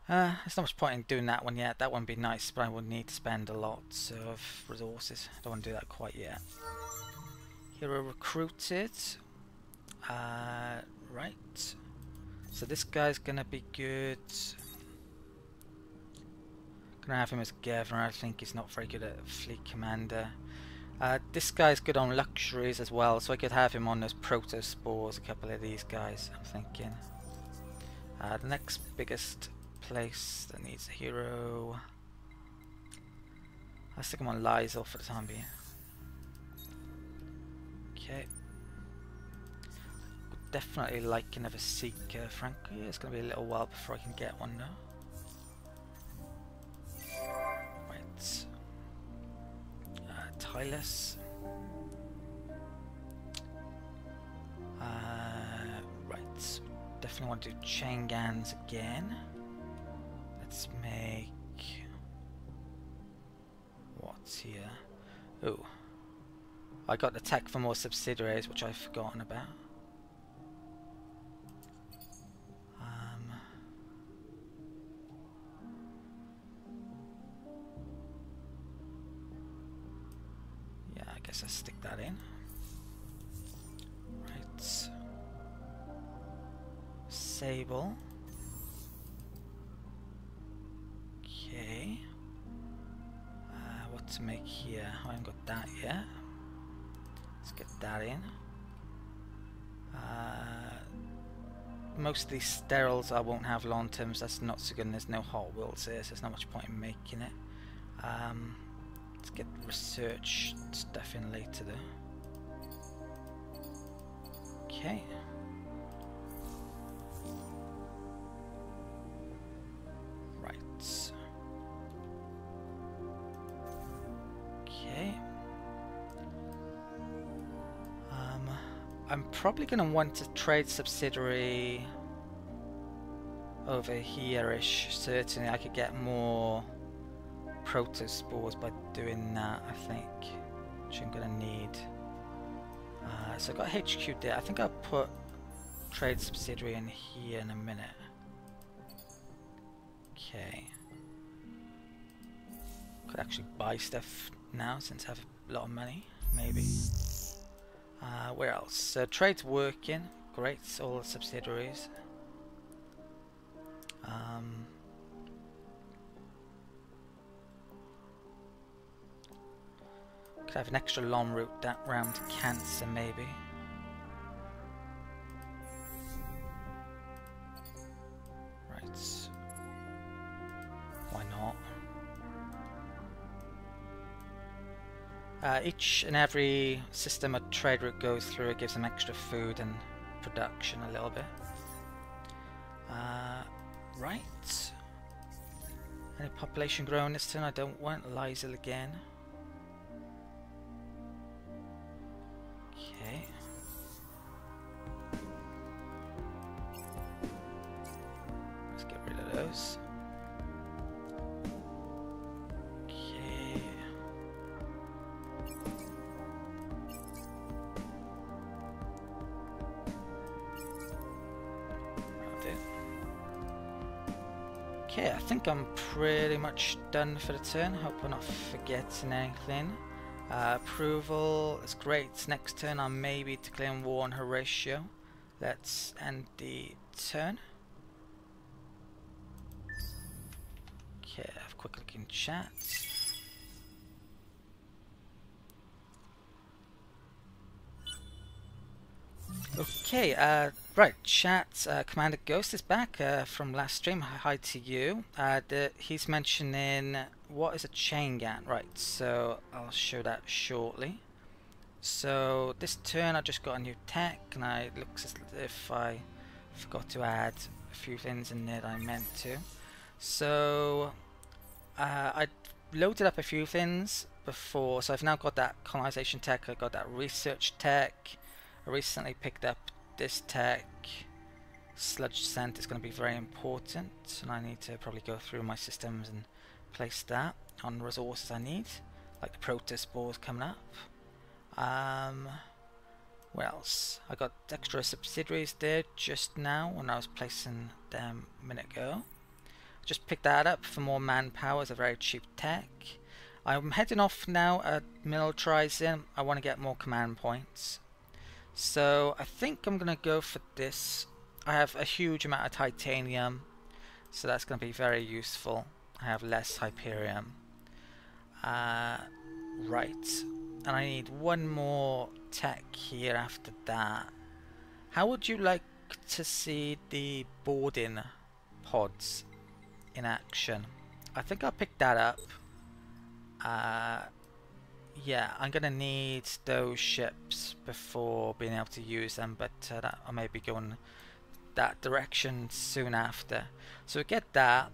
There's not much point in doing that one yet. That one would be nice, but I would need to spend a lot of resources. I don't want to do that quite yet. Hero recruited. Right. So this guy's gonna be good. Gonna have him as governor. I think he's not very good at fleet commander. This guy's good on luxuries as well, so I could have him on those proto-spores, a couple of these guys, I'm thinking. The next biggest place that needs a hero... I'll stick him on Lysel for the time being. Okay. Would definitely like another Seeker, frankly. It's going to be a little while before I can get one now. Right. Tylus. Right. Definitely want to do Changans again. Let's make... here? Ooh. I got the tech for more subsidiaries, which I've forgotten about. Yeah, I guess I'll stick that in. Right. Sable. Okay. What to make here? I haven't got that yet. Let's get that in. Most of these steriles I won't have long terms. That's not so good. And there's no Hot Wheels here, so there's not much point in making it. Let's get research stuff in later though. Okay. Right. Okay. I'm probably going to want to trade subsidiary over here-ish. Certainly I could get more protospores by doing that, I think, which I'm going to need. So I got HQ there. I think I'll put trade subsidiary in here in a minute. Okay. Could actually buy stuff now since I have a lot of money, maybe. Where else? So trade's working. Great, all the subsidiaries. Could have an extra long route that round to Cancer, maybe. Right. Why not? Each and every system a trade route goes through, it gives them extra food and production a little bit. Right. Any population growing this turn? I don't want Lysel again. Okay. Let's get rid of those. Okay, I think I'm pretty much done for the turn. Hope we're not forgetting anything. Approval is great. Next turn I may be declaring war on Horatio. Let's end the turn. Okay, have a quick look in chat. Okay, right, chat, Commander Ghost is back from last stream. Hi to you. He's mentioning what is a chain gang, right, so I'll show that shortly. So this turn I just got a new tech, and it looks as if I forgot to add a few things in there that I meant to. So I loaded up a few things before, so I've now got that colonization tech, I got that research tech. I recently picked up this tech. Sludge scent is going to be very important, and I need to probably go through my systems and place that on the resources I need, like the protospores coming up. What else? I got extra subsidiaries there just now when I was placing them a minute ago. Just picked that up for more manpower. It's a very cheap tech. I'm heading off now at militarizing. I want to get more command points. So I think I'm going to go for this. I have a huge amount of titanium, so that's going to be very useful. I have less Hyperium. Right, and I need one more tech here after that. How would you like to see the boarding pods in action? I think I'll pick that up. Yeah, I'm gonna need those ships before being able to use them, but I may be going that direction soon after. So we get that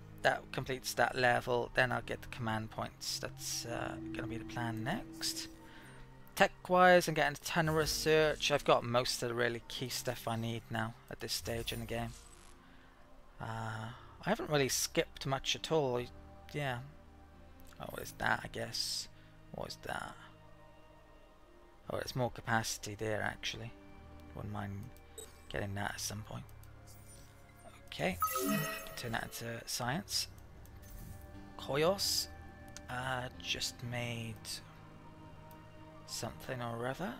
completes that level, then I'll get the command points. That's gonna be the plan next. Tech wise, I'm getting a ton of research. I've got most of the really key stuff I need now at this stage in the game. I haven't really skipped much at all. Yeah. Oh, what is that, I guess? What is that? Oh, there's more capacity there actually. Wouldn't mind getting that at some point. Okay, turn that into science. Koyos, just made something or other.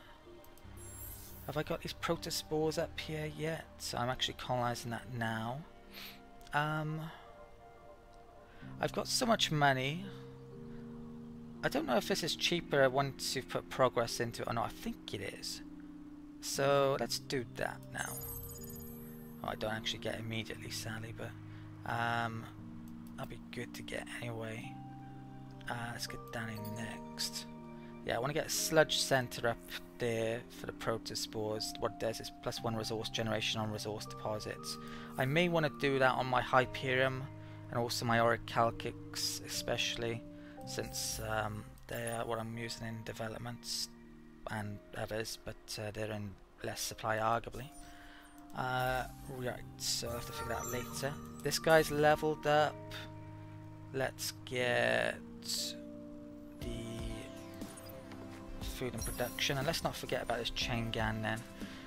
Have I got these protospores up here yet? So I'm actually colonizing that now. I've got so much money. I don't know if this is cheaper once you've put progress into it or not. I think it is. So let's do that now. Oh, I don't actually get immediately, sadly, but that'd be good to get anyway. Let's get Danny next. Yeah, I want to get a sludge center up there for the protospores. What it does is +1 resource generation on resource deposits. I may want to do that on my Hyperium and also my Orichalcix, especially since they are what I'm using in developments and others, but they're in less supply arguably. Right, so I'll have to figure that out later. This guy's leveled up. Let's get the food and production, and let's not forget about this chain gun then.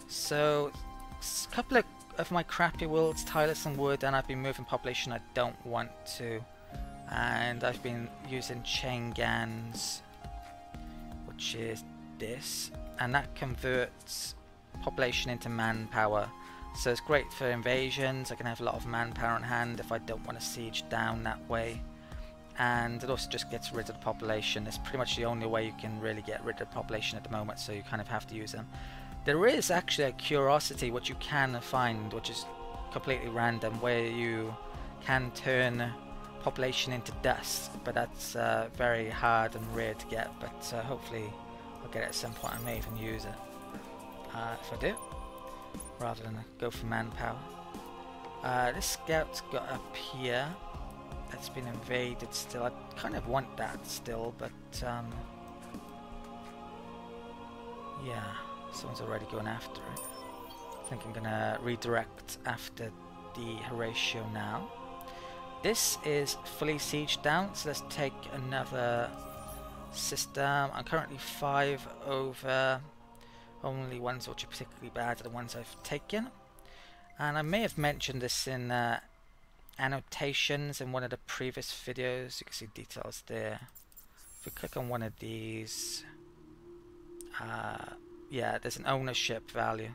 So a couple of my crappy worlds, Tylus and Wood, and I've been moving population I don't want to, and I've been using chain guns, which is this, and that converts population into manpower. So it's great for invasions. I can have a lot of manpower on hand if I don't want to siege down that way. And it also just gets rid of the population. It's pretty much the only way you can really get rid of the population at the moment, so you kind of have to use them. There is actually a curiosity which you can find, which is completely random, where you can turn population into dust, but that's very hard and rare to get, but hopefully I'll get it at some point. I may even use it if I do, rather than go for manpower. This scout's got up here. That's been invaded still. I kind of want that still, but yeah, someone's already going after it. I think I'm gonna redirect after the Horatio now. This is fully sieged down, so let's take another system. I'm currently 5 over. Only ones which are particularly bad are the ones I've taken. And I may have mentioned this in annotations in one of the previous videos. You can see details there. If we click on one of these, yeah, there's an ownership value.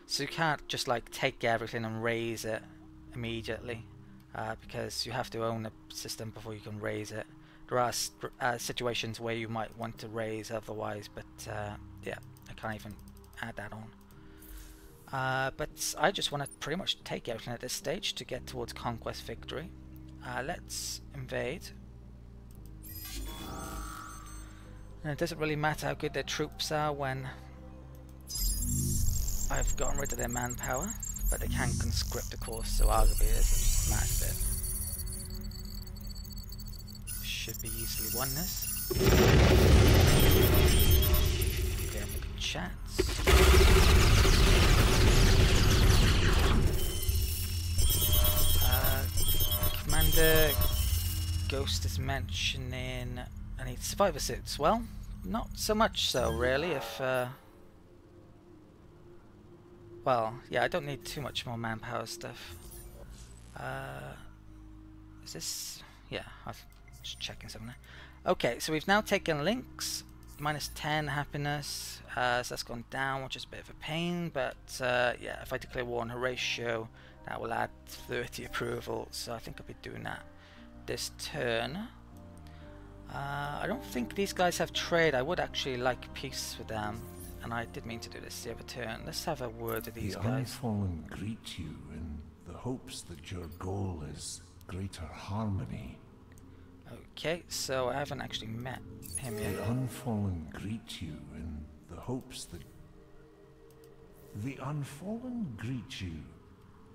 So you can't just like take everything and raise it immediately, because you have to own the system before you can raise it. There are situations where you might want to raise otherwise, but yeah, I can't even add that on. But I just want to pretty much take everything at this stage to get towards conquest victory. Let's invade. And it doesn't really matter how good their troops are when I've gotten rid of their manpower, but they can conscript, of course, so arguably there's a massive. Should be easily won this. Okay, I'm looking at chats. Commander Ghost is mentioning I need survivor suits. Well, not so much so really. If well, yeah, I don't need too much more manpower stuff. Is this? Yeah, I'm just checking something. Okay, so we've now taken links. -10 happiness. So that's gone down, which is a bit of a pain. But yeah, if I declare war on Horatio, that will add 30 approval. So I think I'll be doing that this turn. I don't think these guys have trade. I would actually like peace with them, and I did mean to do this the other turn. Let's have a word with these guys. The unfallen greet you in the hopes that your goal is greater harmony. Okay, so I haven't actually met him yet. The unfallen greet you in the hopes that... The unfallen greet you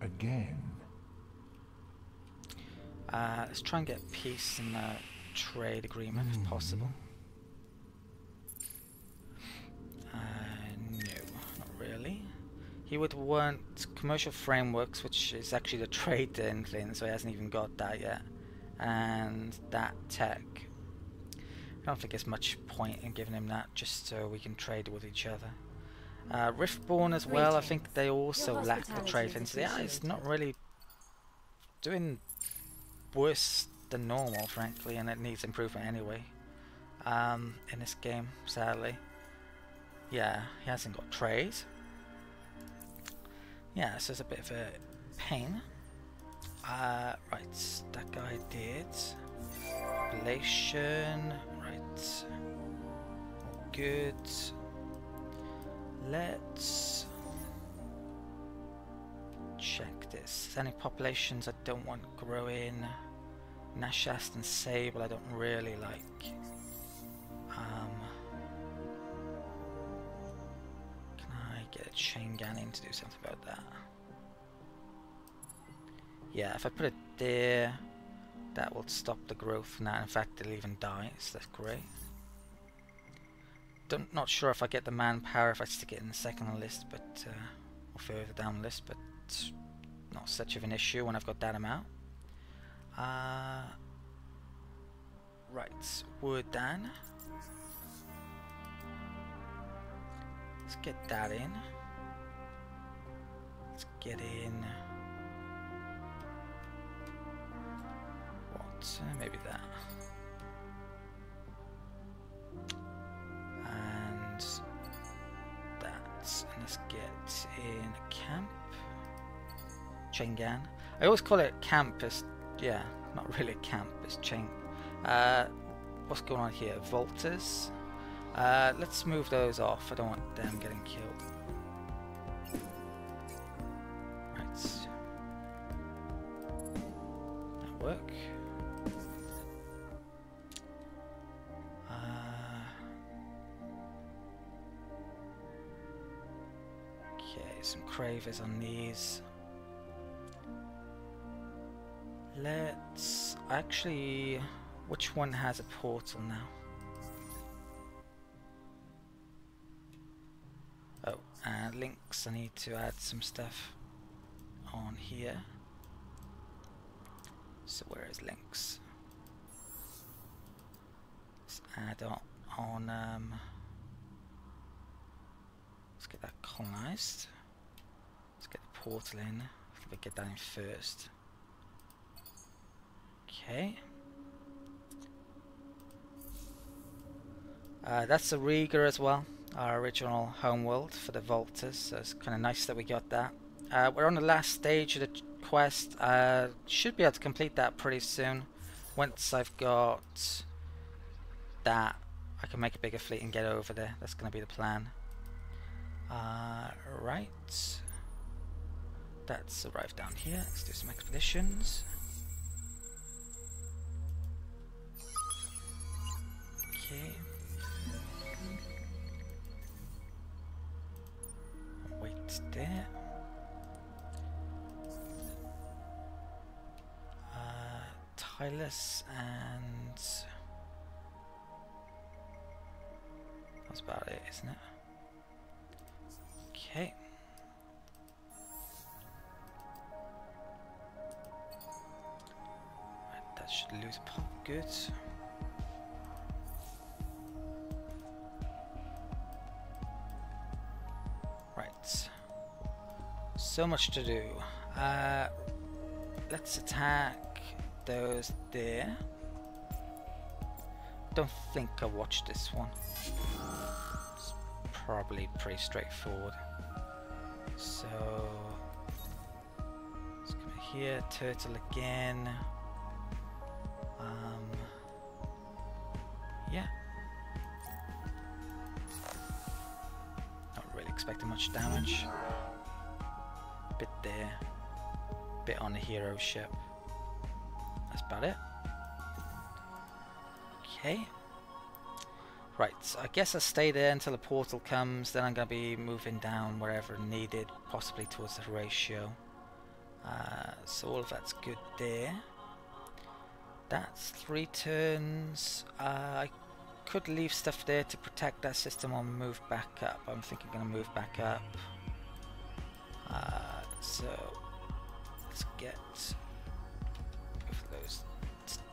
again. Let's try and get peace and trade agreement if possible. No, not really. He would want commercial frameworks, which is actually the trade thing, so he hasn't even got that yet. And that tech. don't think there's much point in giving him that, just so we can trade with each other. Riftborn as well, I think they also lack the trade things. Yeah, it's not really doing worse than normal, frankly, and it needs improvement anyway. In this game, sadly. Yeah, he hasn't got trade. Yeah, so it's a bit of a pain. Right, that guy did. Population, right. All good. Let's check this. Any populations I don't want growing? Nashast and Sable I don't really like. Can I get a Chengan in to do something about that? Yeah, if I put it there, that will stop the growth now. In fact, it'll even die, so that's great. Not sure if I get the manpower if I stick it in the second on the list, but or further down the list, but not such of an issue when I've got that amount. Right, Wodan. Let's get that in. Let's get in. What? Maybe that. And that. And let's get in a camp. Chengan. I always call it camp as, yeah, not really a camp, it's Cheng. What's going on here? Volters. Let's move those off. I don't want them getting killed. Right. That work. Okay, some cravers on these. Let's actually, which one has a portal now? Oh, and links, I need to add some stuff on here. So where is links? Let's add on let's get that colonized. Let's get the portal in. I think we get that in first. Okay. That's the Riga as well, our original homeworld for the Volters, so it's kind of nice that we got that. We're on the last stage of the quest. Should be able to complete that pretty soon. Once I've got that, I can make a bigger fleet and get over there. That's going to be the plan. Right. That's arrived down here. Let's do some expeditions. Okay. Wait there. Tylus and that's about it, isn't it? Okay. Right, that should lose pop good. Right, so much to do. Let's attack those there. Don't think I watched this one. It's probably pretty straightforward. So let's come here, turtle again. Yeah. Expecting much damage. Bit there, bit on the hero ship. That's about it. Okay. Right, so I guess I'll stay there until the portal comes. Then I'm going to be moving down wherever needed, possibly towards the ratio. So all of that's good there. That's 3 turns. I could leave stuff there to protect that system or move back up. I'm thinking I'm going to move back up. So let's get both of those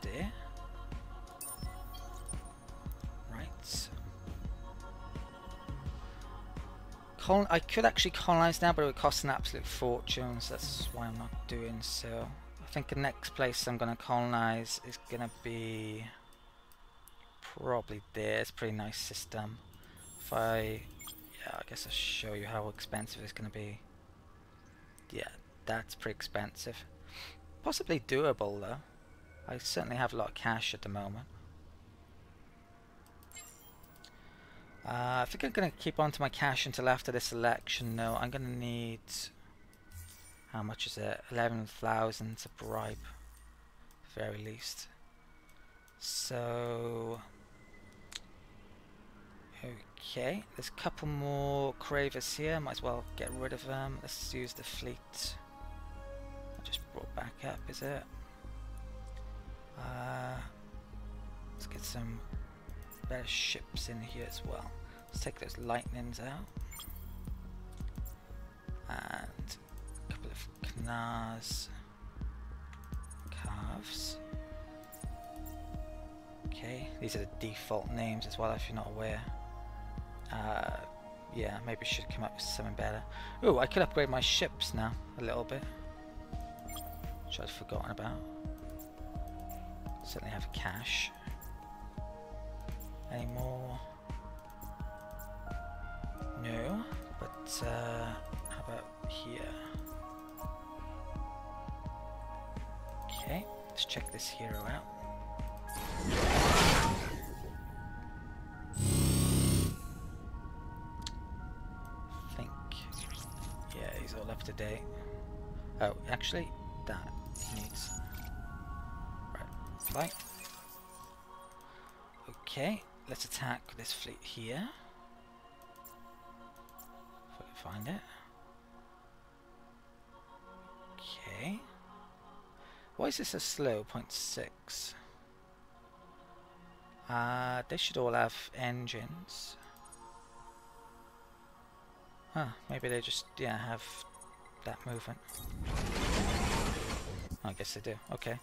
there. I could actually colonize now, but it would cost an absolute fortune, so that's why I'm not doing so. I think the next place I'm going to colonize is going to be probably there. It's a pretty nice system. Yeah, I guess I'll show you how expensive it's going to be. Yeah, that's pretty expensive. Possibly doable though. I certainly have a lot of cash at the moment. I think I'm going to keep on to my cash until after this election. No, I'm going to need... How much is it? 11,000 to bribe, very least. So... Okay, there's a couple more cravers here. Might as well get rid of them. Let's use the fleet. I just brought back up, is it? Let's get some better ships in here as well. Let's take those lightnings out. And a couple of canars. Calves. Okay, these are the default names as well if you're not aware. Yeah, maybe I should come up with something better. Ooh, I could upgrade my ships now a little bit, which I'd forgotten about. Certainly have cash. Any more? No, but how about here? Okay, let's check this hero out. Up to date. Oh, actually, that needs right flight. Okay, let's attack this fleet here. If I can find it. Okay. Why is this so slow? 0.6. They should all have engines. Huh, maybe they just, yeah, have that movement. I guess they do. Okay.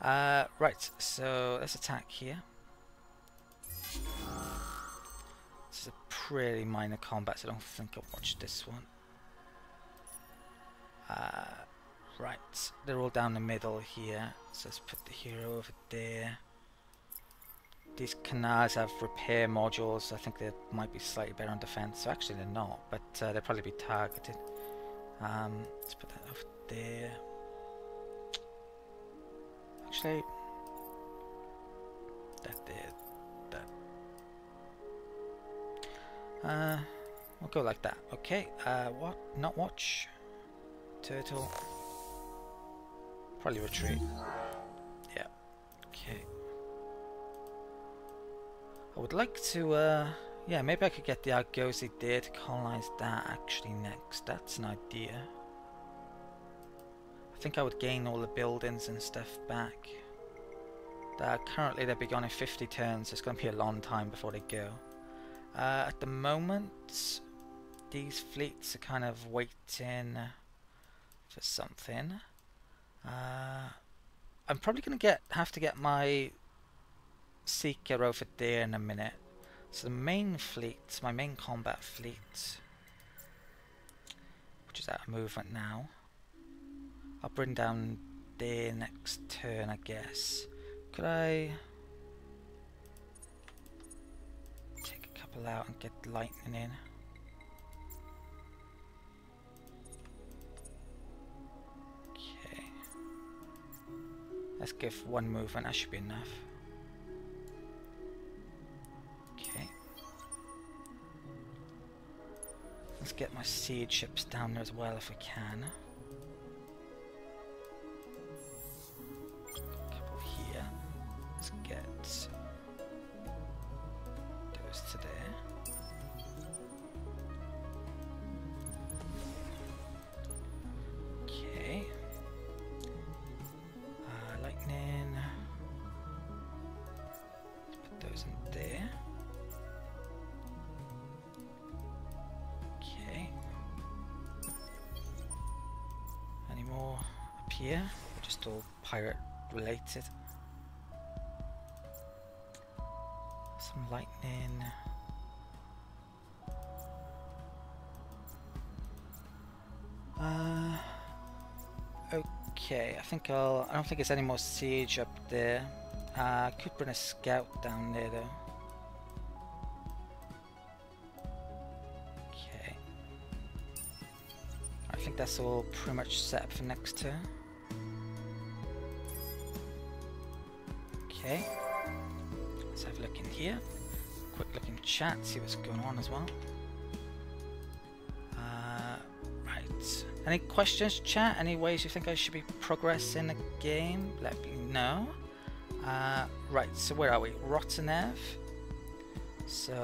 Right, so let's attack here. This is a pretty minor combat, so I don't think I'll watch this one. Right, they're all down the middle here, so let's put the hero over there. These canals have repair modules. I think they might be slightly better on defense. So actually they're not, but they'll probably be targeted. Let's put that over there. Actually, that there, that. We'll go like that. Okay. What? Not watch. Turtle. Probably retreat. Yeah. Okay. I would like to, yeah, maybe I could get the Argosy there to colonize that actually next. That's an idea. I think I would gain all the buildings and stuff back. Currently they'll be gone in 50 turns, so it's going to be a long time before they go. At the moment, these fleets are kind of waiting for something. I'm probably going to have to get my Seeker over there in a minute. So the main fleet, my main combat fleet, which is out of movement now, I'll bring down there next turn, I guess. Could I take a couple out and get lightning in? Okay. Let's give one movement, that should be enough. Let's get my siege ships down there as well if we can. A couple here. Let's get those to there. Okay. Lightning. Let's put those in there. Here, we're just all pirate related. Some some lightning. Okay, I don't think there's any more siege up there. Could bring a scout down there though. Okay. I think that's all pretty much set up for next turn. Okay. Let's have a look in here. Quick look in chat, see what's going on as well. Right. Any questions, chat? Any ways you think I should be progressing the game? Let me know. Right, so where are we? Rottenev. So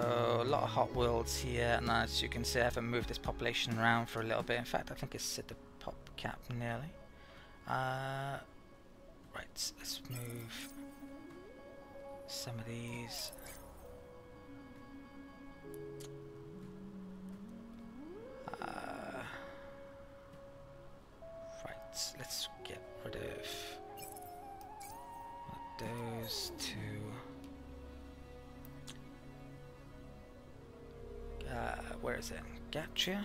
a lot of hot worlds here, and as you can see, I haven't moved this population around for a little bit. In fact, I think it's at the pop cap nearly. Right, let's move some of these. Right, let's get rid of those two. Where is it? Gotcha.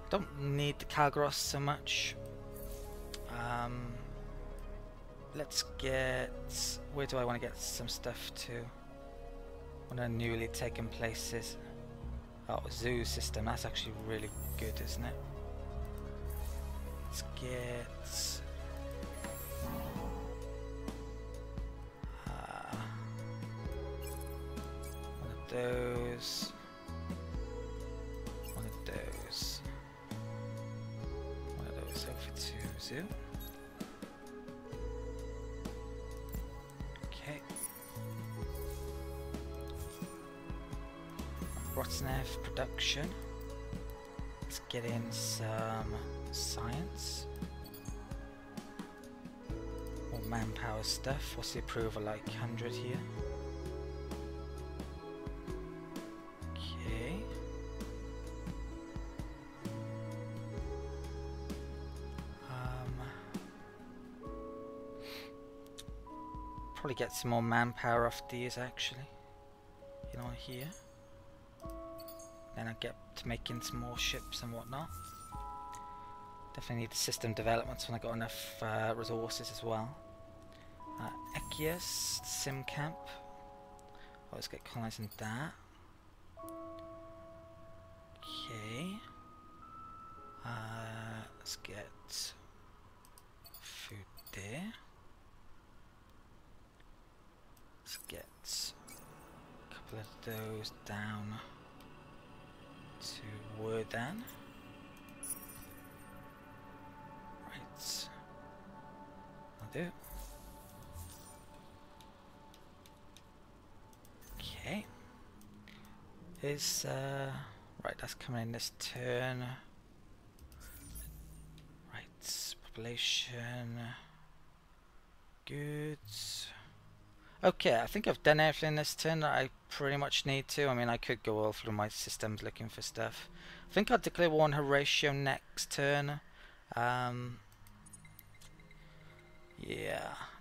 Don't need the Kalgaros so much. Let's get... Where do I want to get some stuff to? One of the newly taken places. Oh, zoo system. That's actually really good, isn't it? Let's get... one of those. One of those. One of those over to zoo. Okay. Rottenev production. Let's get in some science. More manpower stuff. What's the approval like? 100 here. Okay. Probably get some more manpower off these actually. You know, here. Then I get to making some more ships and whatnot. Definitely need the system developments when I got enough resources as well. Echius, Sim Camp. Oh, let's get colonizing that. Okay. Let's get food there. Let's get a couple of those down to Wodan. Right. I'll do. Okay. Is right, that's coming in this turn. Right, population. Goods. Okay, I think I've done everything this turn that I pretty much need to. I mean, I could go all through my systems looking for stuff. I think I'll declare war on Horatio next turn. Yeah,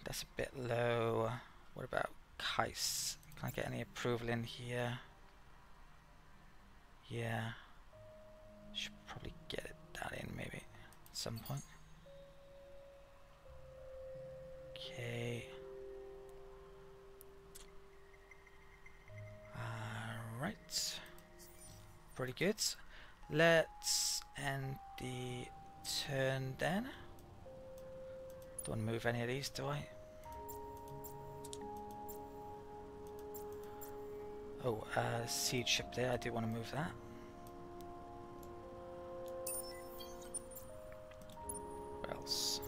that's a bit low. What about Kais? Can I get any approval in here? Yeah. Should probably get that in maybe at some point. Okay. Right. Pretty good. Let's end the turn then. Don't move any of these, do I? Oh, siege ship there. I do want to move that. Where else?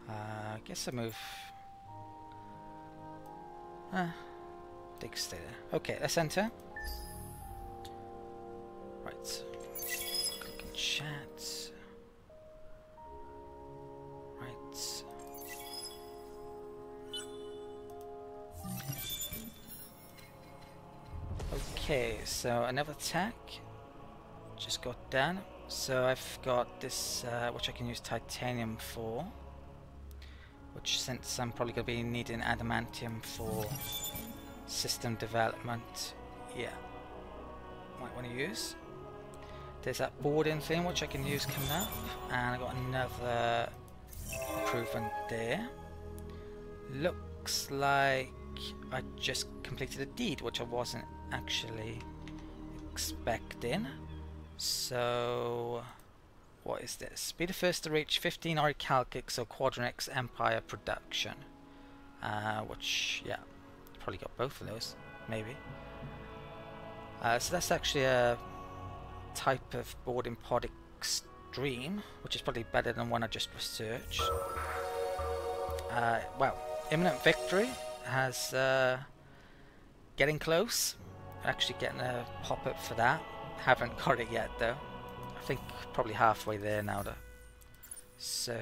I guess I move. Dig stay there. Okay, let's enter. Right. Click in chat. Right. Okay, so another attack just got done. So I've got this, which I can use titanium for, which since I'm probably going to be needing adamantium for system development, yeah, might want to use. There's that boarding thing which I can use coming up, and I got another improvement there. Looks like I just completed a deed, which I wasn't actually expecting. So, what is this? Be the first to reach 15 Orichalchics or Quadranix Empire production. Which, yeah, probably got both of those, maybe. So that's actually a type of boarding pod extreme, which is probably better than one I just researched. Well, imminent victory has getting close. Actually getting a pop-up for that. Haven't got it yet though. I think probably halfway there now though. So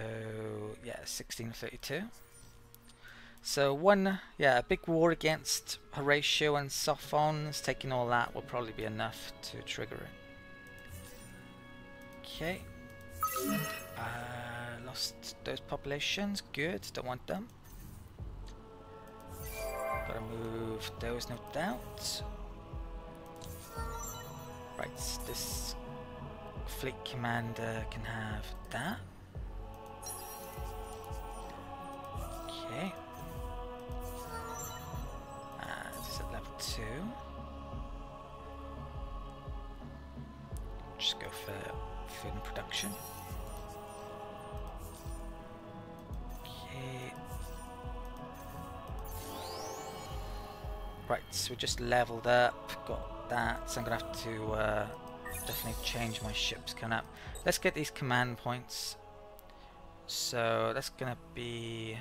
yeah, 1632. So one, yeah, a big war against Horatio and Sophons. Taking all that will probably be enough to trigger it. Okay. Lost those populations. Good. Don't want them. Gotta move those, no doubt. Right, this fleet commander can have that. Okay. This is at level 2. Just go for food and production. Okay. Right, so we just leveled up, got that, so I'm gonna have to definitely change my ships coming up. Let's get these command points. So that's gonna be,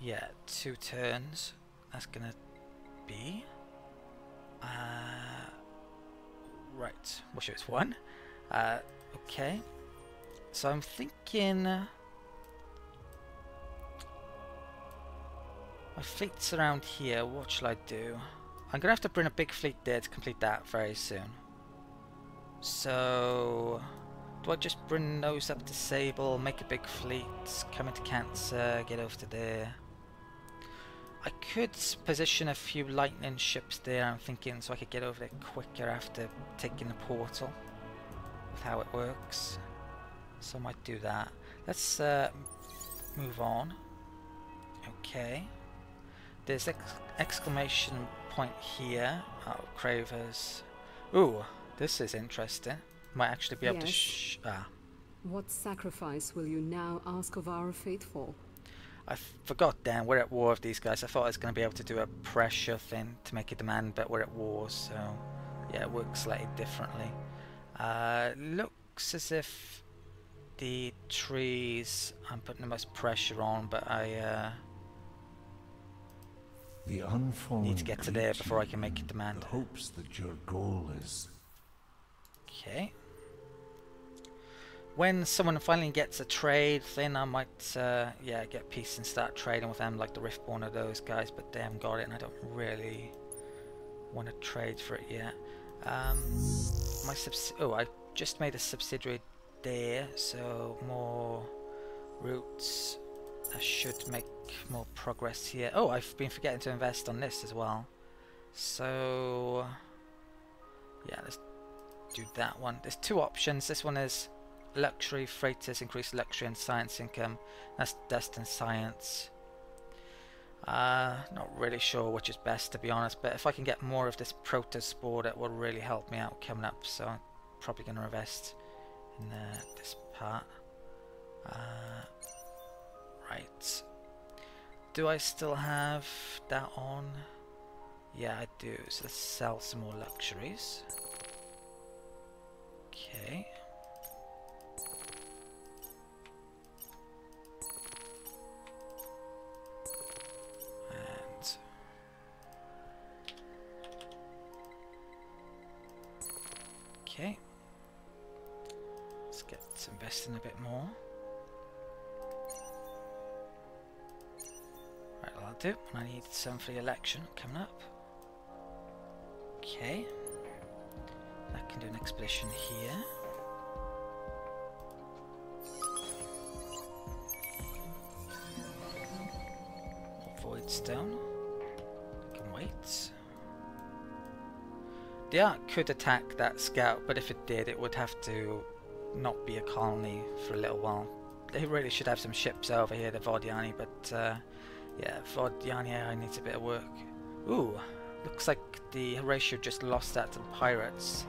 yeah, 2 turns. That's gonna be right, wish it was 1. Okay, so I'm thinking my fleet's around here. What shall I do? I'm gonna have to bring a big fleet there to complete that very soon. So do I just bring those up to Sable, make a big fleet, come into Cancer, get over to there? I could position a few lightning ships there, I'm thinking, so I could get over there quicker after taking the portal, with how it works. So I might do that. Let's move on. Okay. There's exclamation point here. Oh, Cravers. Ooh, this is interesting. Might actually be able to What sacrifice will you now ask of our faithful? I forgot, Dan, we're at war with these guys. I thought I was going to be able to do a pressure thing to make a demand, but we're at war, so yeah, it works slightly differently. Looks as if the trees, I'm putting the most pressure on, but I The unfallen need to get to there before I can make a demand. The hopes that your goal is. Okay. When someone finally gets a trade, then I might, yeah, get peace and start trading with them, like the Riftborn or those guys, but they haven't got it, and I don't really want to trade for it yet. I just made a subsidiary there, so more routes. I should make more progress here. Oh, I've been forgetting to invest on this as well. So, yeah, let's do that one. There's 2 options. This one is luxury freighters, increase luxury and science income. That's dust and science. Not really sure which is best, to be honest, but if I can get more of this protospore, that will really help me out coming up, so I'm probably going to invest in this part. Right. Do I still have that on? Yeah, I do. So let's sell some more luxuries. Okay. And okay. Let's get to invest in a bit more. Right, well, I'll do. I need some for the election coming up. Okay. I can do an expedition here. Void stone. I can wait. The Ark could attack that scout, but if it did, it would have to not be a colony for a little while. They really should have some ships over here, the Vodiani, but yeah, Vodiani AI needs a bit of work. Ooh, looks like the Horatio just lost that to the pirates,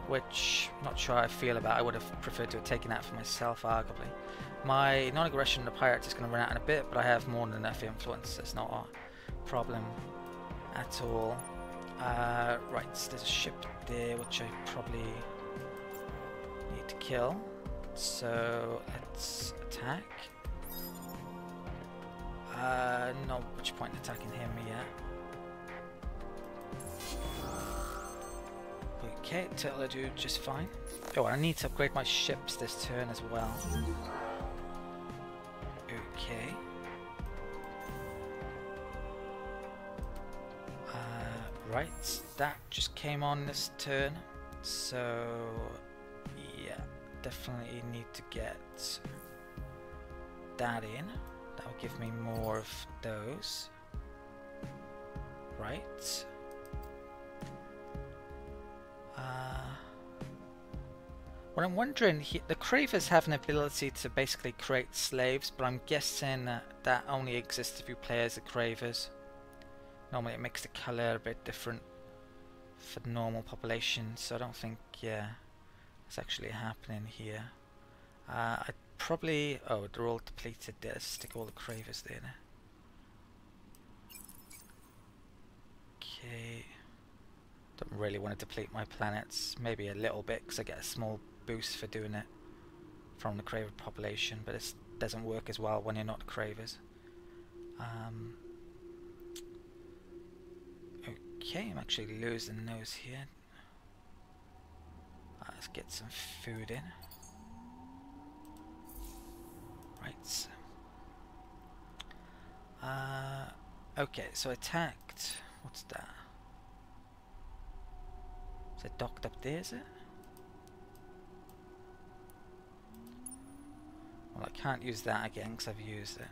which I'm not sure how I feel about. I would have preferred to have taken that for myself, arguably. My non-aggression to the pirates is going to run out in a bit, but I have more than enough influence. It's not a problem at all. Right, there's a ship there which I probably need to kill. So let's attack. No, which point attacking him yet. Okay, it'll do just fine. Oh, I need to upgrade my ships this turn as well. Okay. Right, that just came on this turn, so yeah, definitely need to get that in. That will give me more of those. Right. What I'm wondering, the Cravers have an ability to basically create slaves, but I'm guessing that only exists if you play as the Cravers. Normally it makes the colour a bit different for the normal population, so I don't think, yeah, it's actually happening here. I'd probably, oh, they're all depleted there, stick all the Cravers there now. Okay, don't really want to deplete my planets, maybe a little bit because I get a small boost for doing it from the Craver population, but it doesn't work as well when you're not Cravers. Okay, I'm actually losing those here. Let's get some food in. Right. Okay, so I attacked. What's that? Is it docked up there, is it? Well, I can't use that again because I've used it.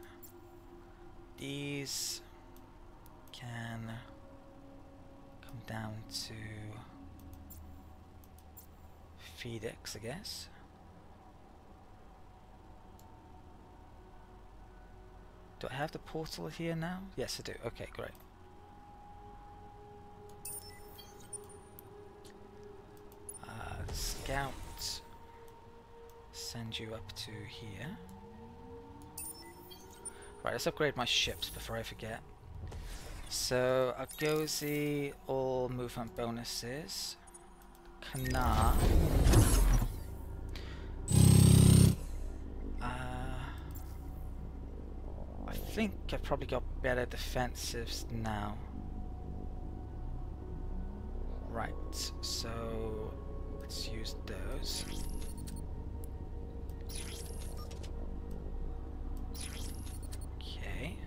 These can come down to Phoenix, I guess. Do I have the portal here now? Yes, I do. Okay, great. Scout. Send you up to here. Right, let's upgrade my ships before I forget. So, Argosy, all movement bonuses. Kanar. I think I've probably got better defensives now. Right, so let's use those. Okay.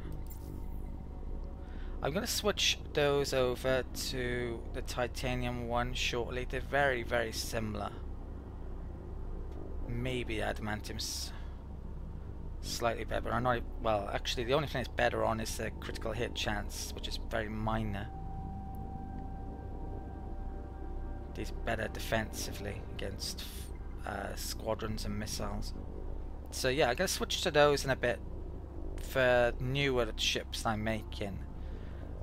I'm going to switch those over to the titanium one shortly. They're very, very similar. Maybe adamantium's slightly better, but I'm not. Well, actually, the only thing it's better on is the critical hit chance, which is very minor. These better defensively against squadrons and missiles. So yeah, I'm going to switch to those in a bit for newer ships I'm making.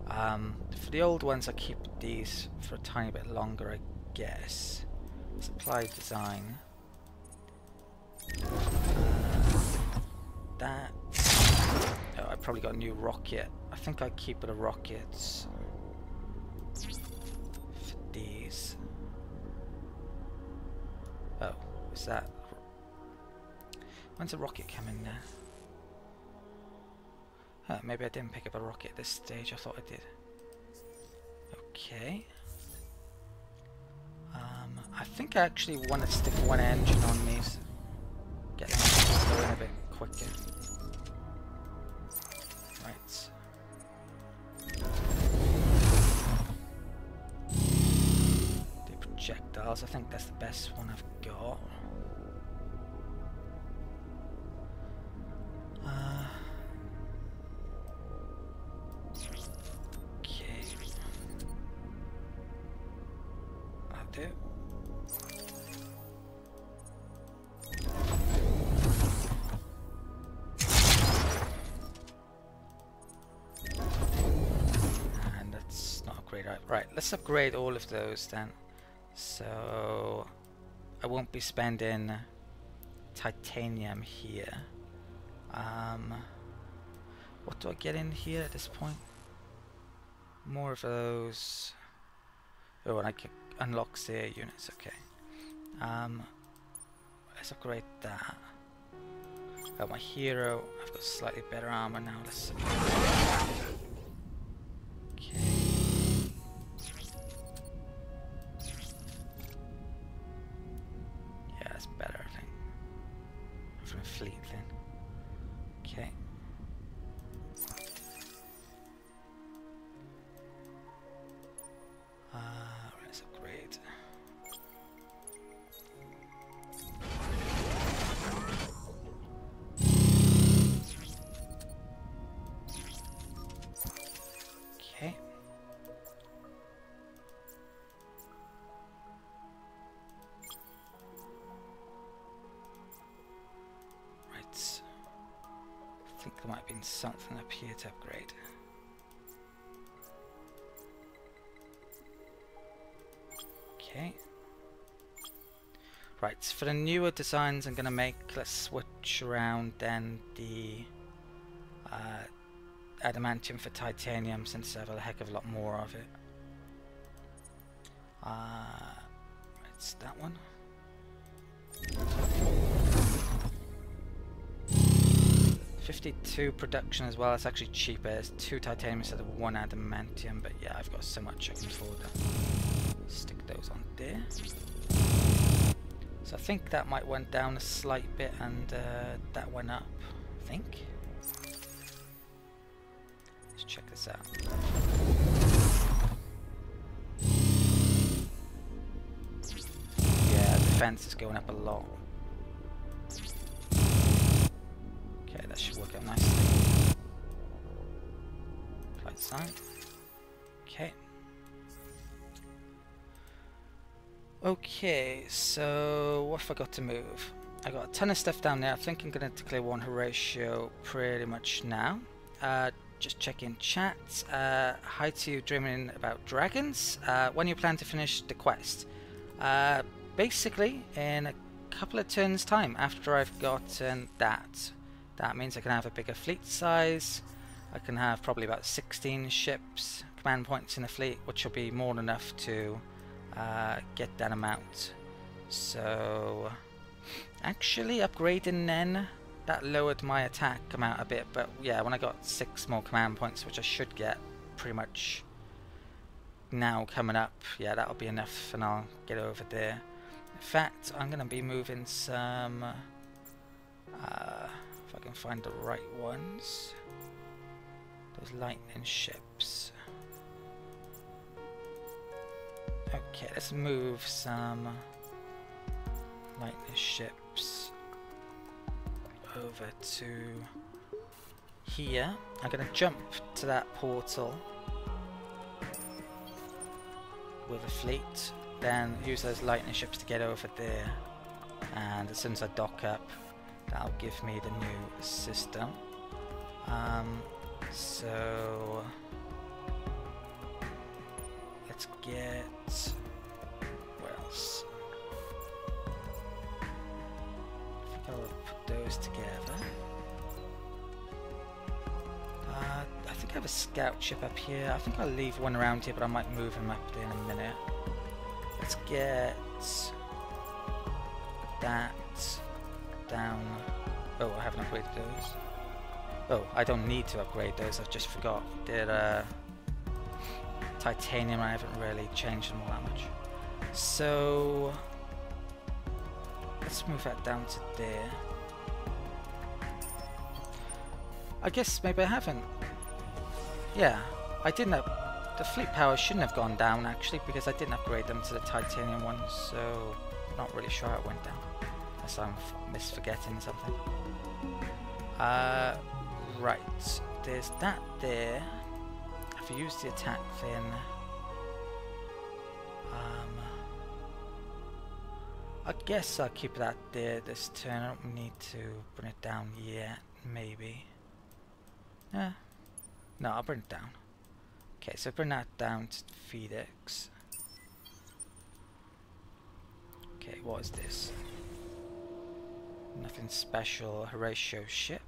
For the old ones, I keep these for a tiny bit longer, I guess. Supply design. That. Oh, I probably got a new rocket. I think I keep it a rockets for these. Oh, is that? When's a rocket coming there? Maybe I didn't pick up a rocket at this stage. I thought I did. Okay. I think I actually want to stick one engine on me, so get them going a bit quicker. Right. They projectiles. I think that's the best one I've got. Okay. That'll do. And that's not upgrade. Right, let's upgrade all of those then. So I won't be spending titanium here. What do I get in here at this point? More of those. Oh, and I can unlock their units. Okay. Let's upgrade that. Oh, my hero. I've got slightly better armor now. Let's. Okay. Yeah, that's better, I think. From a fleet thing. Okay. Let's upgrade. Okay. Right. I think there might have been something up here to upgrade. Okay. Right, for the newer designs I'm going to make, let's switch around then the adamantium for titanium, since I have a heck of a lot more of it. It's that one. $52 production as well. It's actually cheaper. It's 2 titanium instead of 1 adamantium, but yeah, I've got so much I can afford that. Stick those on there. So I think that might went down a slight bit, and that went up, I think. Let's check this out. Yeah, defense is going up a lot. Okay, that should work out nicely. Right side. Okay. Okay, so what have I got to move? I got a ton of stuff down there. I think I'm going to declare one Horatio pretty much now. Just check in chat. Hi to you dreaming about dragons. When you plan to finish the quest? Basically, in a couple of turns time after I've gotten that. That means I can have a bigger fleet size. I can have probably about 16 ships, command points in the fleet, which will be more than enough to get that amount. So actually upgrading then, that lowered my attack amount a bit, but yeah, when I got 6 more command points, which I should get pretty much now coming up, yeah, that'll be enough and I'll get over there. In fact, I'm going to be moving some, if I can find the right ones, those lightning ships. Okay, let's move some lightning ships over to here. I'm going to jump to that portal with a fleet, then use those lightning ships to get over there, and as soon as I dock up, that'll give me the new system. So let's get, where else? I think I'll put those together. I think I have a scout ship up here. I think I'll leave one around here, but I might move him up there in a minute. Let's get that down. Oh, I haven't upgraded those. Oh, I don't need to upgrade those, I just forgot. They're titanium, I haven't really changed them all that much. So let's move that down to there. I guess maybe I haven't. Yeah, I didn't the fleet power shouldn't have gone down actually, because I didn't upgrade them to the titanium ones, so not really sure how it went down. Unless I'm misforgetting something. Right, there's that there. If I use the attack thing, I guess I'll keep that there this turn. I don't need to bring it down yet, maybe. No, I'll bring it down. Okay, so bring that down to Phoenix. Okay, what is this? Nothing special, Horatio ship.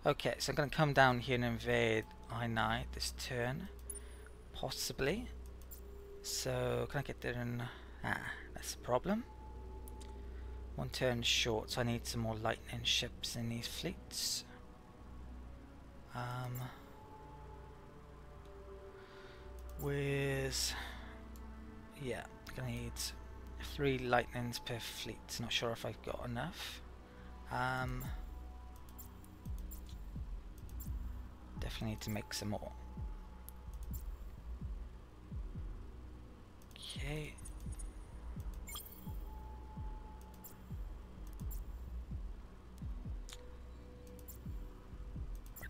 Okay, so I'm going to come down here and invade I9 this turn. Possibly. So, can I get there in... that's the problem. One turn short, so I need some more lightning ships in these fleets. Yeah, I'm going to need 3 lightnings per fleet. Not sure if I've got enough. Definitely need to make some more. Okay.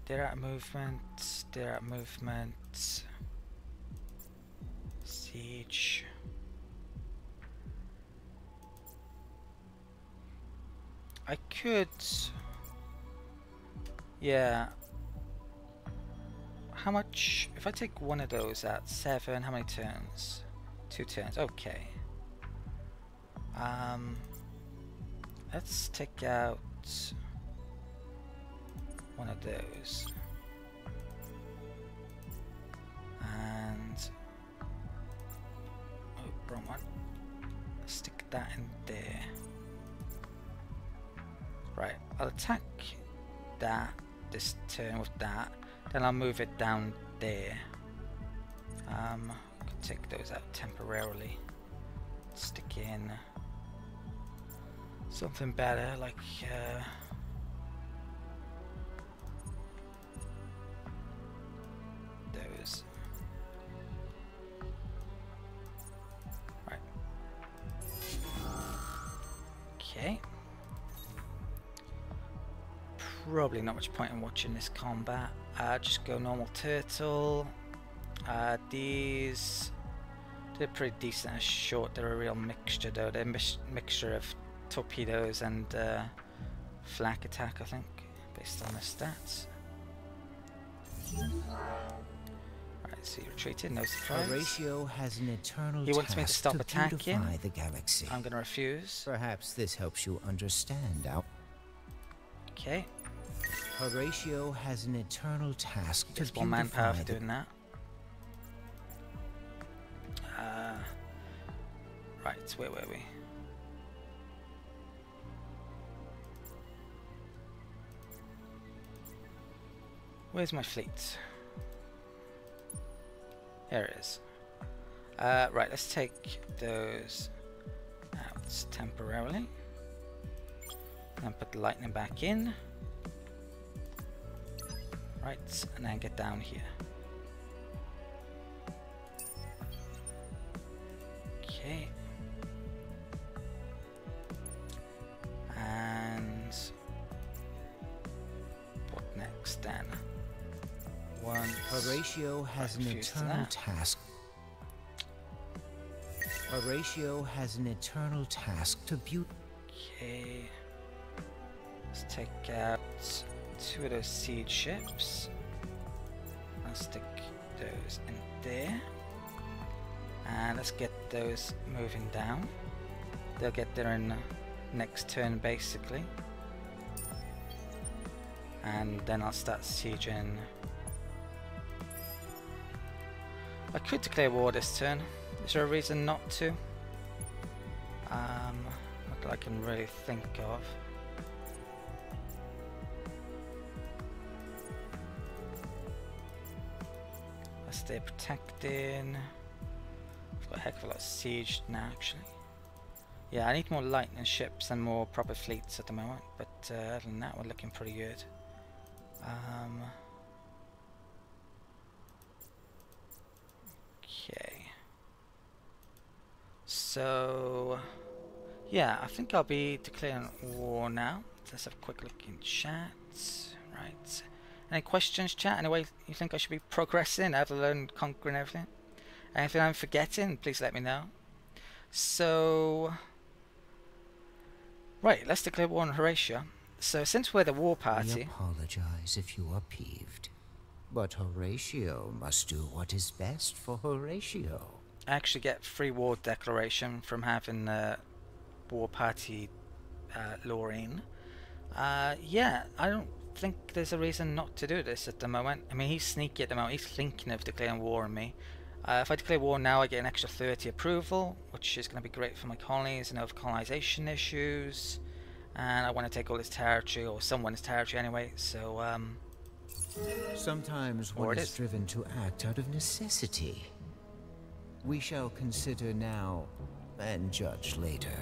They're at movement. They're at movement. Siege. I could... Yeah. How much... If I take one of those at 7, how many turns? 2 turns, okay. Let's take out one of those. And... oh, wrong one. Stick that in there. Right, I'll attack that this turn with that. Then I'll move it down there. I can take those out temporarily. Stick in something better, like those. Right. Okay. Probably not much point in watching this combat. Just go normal turtle. These, they're pretty decent as short. They're a real mixture though. They're a mixture of torpedoes and flak attack, I think, based on the stats. Right, so he retreated, no surprise. Horatio has an eternal He wants me to task stop attacking. beautify the galaxy. I'm gonna refuse. Perhaps this helps you understand our... Okay. Horatio has an eternal task to Just one manpower beautify for the... doing that. Right, where were we? Where's my fleet? Here it is. Right, let's take those out temporarily. And put the lightning back in. Right, and then get down here. Okay. And what next then? Horatio has an eternal task. Horatio has an eternal task to beautify. Okay. Let's take out 2 of those siege ships. I'll stick those in there. And let's get those moving down. They'll get there in next turn basically. And then I'll start sieging. I could declare war this turn. Is there a reason not to? Not that I can really think of. Stay protecting. I've got a heck of a lot of siege now, actually. Yeah, I need more lightning ships and more proper fleets at the moment, but other than that, we're looking pretty good. So yeah, I think I'll be declaring war now. Let's have a quick look in chat. Right. Any questions, chat? Any way you think I should be progressing, other than conquering everything? Anything I'm forgetting, please let me know. So, right, let's declare war on Horatia. So since we're the war We party... apologize if you are peeved, but Horatio must do what is best for Horatio. I actually get free war declaration from having war party Lorraine. Yeah, I don't think there's a reason not to do this at the moment. I mean, he's sneaky at the moment. He's thinking of declaring war on me. If I declare war now, I get an extra 30 approval, which is going to be great for my colonies and over-colonization issues. And I want to take all his territory, or someone's territory anyway, so, Sometimes Or one it is is. driven to act out of necessity. We shall consider now and judge later.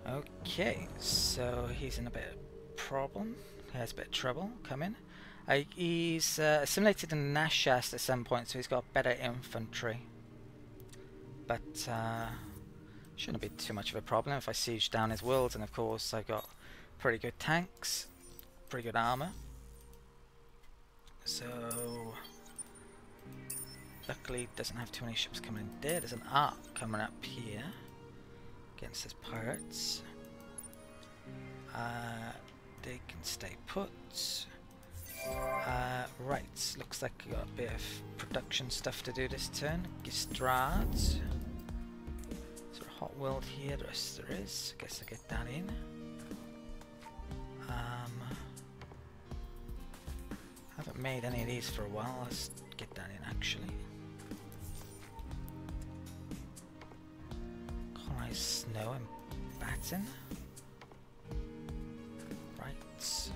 okay, so he's in a bit of problem. He has a bit of trouble coming. He's assimilated in Nashast at some point, so he's got better infantry. But shouldn't be too much of a problem if I siege down his world, and of course I've got pretty good tanks, pretty good armor. So luckily doesn't have too many ships coming in there. There's an arc coming up here against his pirates. They can stay put. Right, looks like we got a bit of production stuff to do this turn. Gistrad. Is there a hot world here? Yes, there is. Guess I'll get that in. Haven't made any of these for a while. Let's get that in actually. Colonize snow and batten. Right.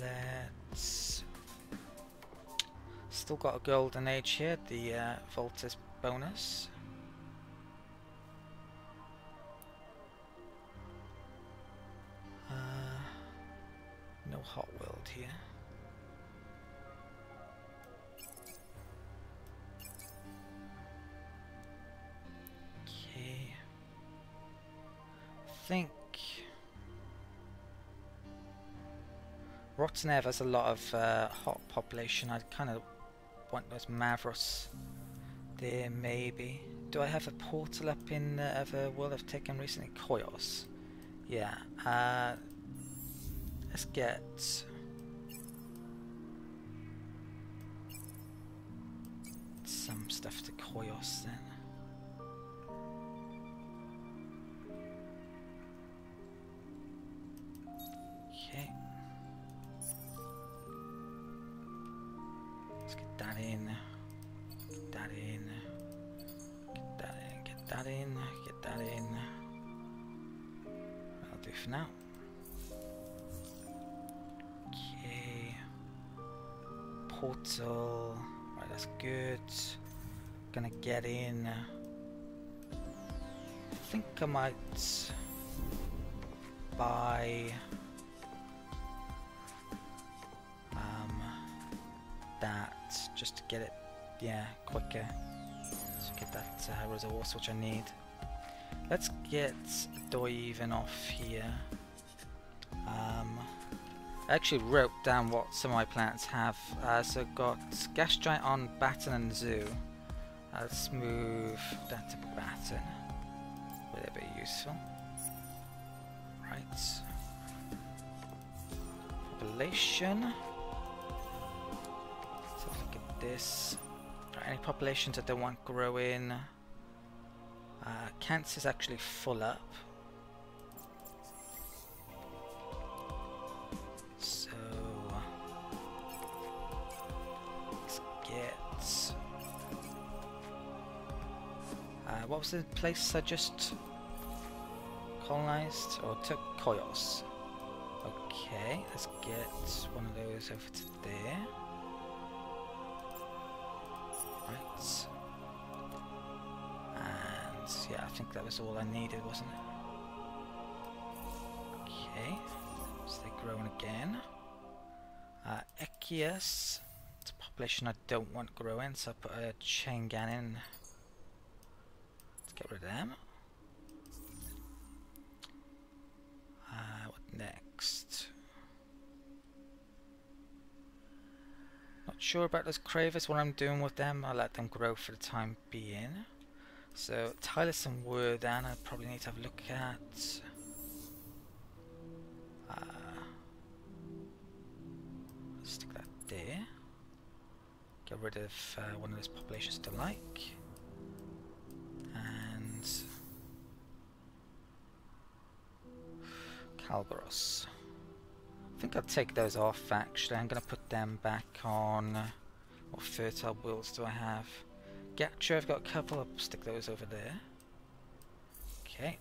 Let's... Still got a golden age here, the Volta's bonus. No hot world here. Okay. I think Rotnev has a lot of hot population. I kind of want those Mavros there, maybe. Do I have a portal up in the other world I've taken recently? Koyos. Yeah. Let's get some stuff to Koyos then. Okay. Let's get that in. Get that in. Get that in. Get that in. Get that in. That'll do for now. Okay. Portal. Right, that's good. Gonna get in. I think I might buy that just to get it, yeah, quicker. So get that resource which I need. Let's get Doiven off here. I actually wrote down what some of my planets have. So I've got Gas Giant on Batten and Zoo. Let's move that to Batten. Would that be useful? Right. Population. So look at this. Right, any populations that don't want growing. Cancer's actually full up. So let's get. What was the place I just colonized or took? Koyos. Okay, let's get one of those over to there. Right. And yeah, I think that was all I needed, wasn't it? Okay. So they're growing again. Echius. It's a population I don't want growing, so I put a chain gun in. Get rid of them. What next? Not sure about those cravers, what I'm doing with them. I'll let them grow for the time being. So, Tylus and Wordan I probably need to have a look at. Stick that there. Get rid of one of those populations to like. And Calgaros. I think I'll take those off actually. I'm going to put them back on. What fertile wills do I have? Gatcher, I've got a couple. I'll stick those over there. Okay.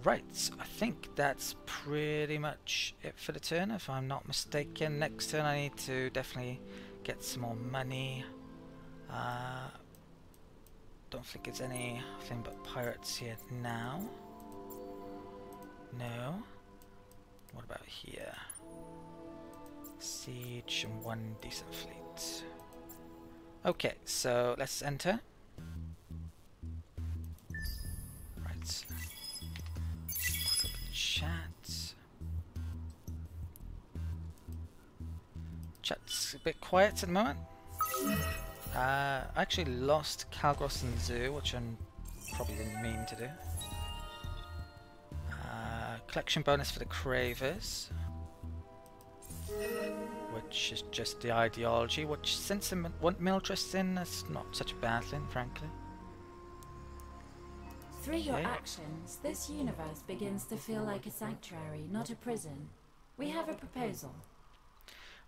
Right, I think that's pretty much it for the turn, if I'm not mistaken. Next turn I need to definitely get some more money. Don't think it's anything but pirates here now. No. What about here? Siege and one decent fleet. Okay, so let's enter. Right. Chat. Chat's a bit quiet at the moment. I actually lost Calgros and Zoo, which I probably didn't mean to do. Collection bonus for the Cravers, which is just the ideology, which since they want militarists in, that's not such a bad thing, frankly. Through your actions, this universe begins to feel like a sanctuary, not a prison. We have a proposal.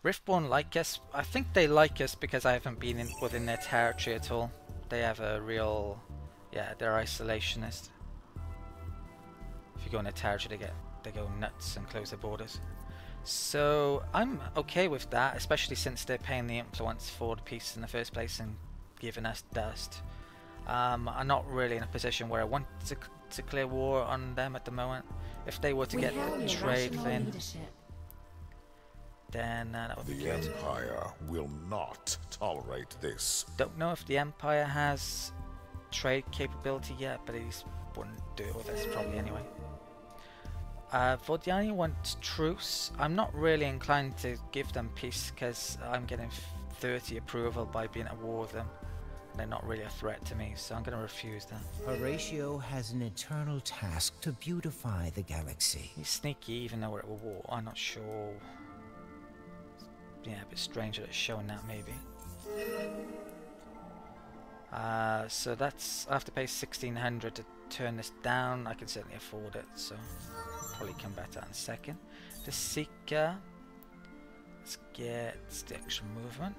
Riftborn like us. I think they like us because I haven't been within their territory at all. They have a real... yeah, they're isolationist. If you go in their territory, they go nuts and close their borders. So I'm okay with that, especially since they're paying the influence for the peace in the first place and giving us dust. I'm not really in a position where I want to declare war on them at the moment. If they were to get the trade thing, then that would be good. The Empire will not tolerate this. Don't know if the Empire has trade capability yet, but he wouldn't do it with us probably anyway. Vodiani wants truce. I'm not really inclined to give them peace because I'm getting 30 approval by being at war with them. They're not really a threat to me, so I'm going to refuse that. Horatio has an eternal task to beautify the galaxy. He's sneaky even though we're at war. I'm not sure. Yeah, a bit strange that it's showing that maybe. So that's, I have to pay 1600 to turn this down. I can certainly afford it, so I'll probably come back to that in a second. The Seeker. Let's get the extra movement.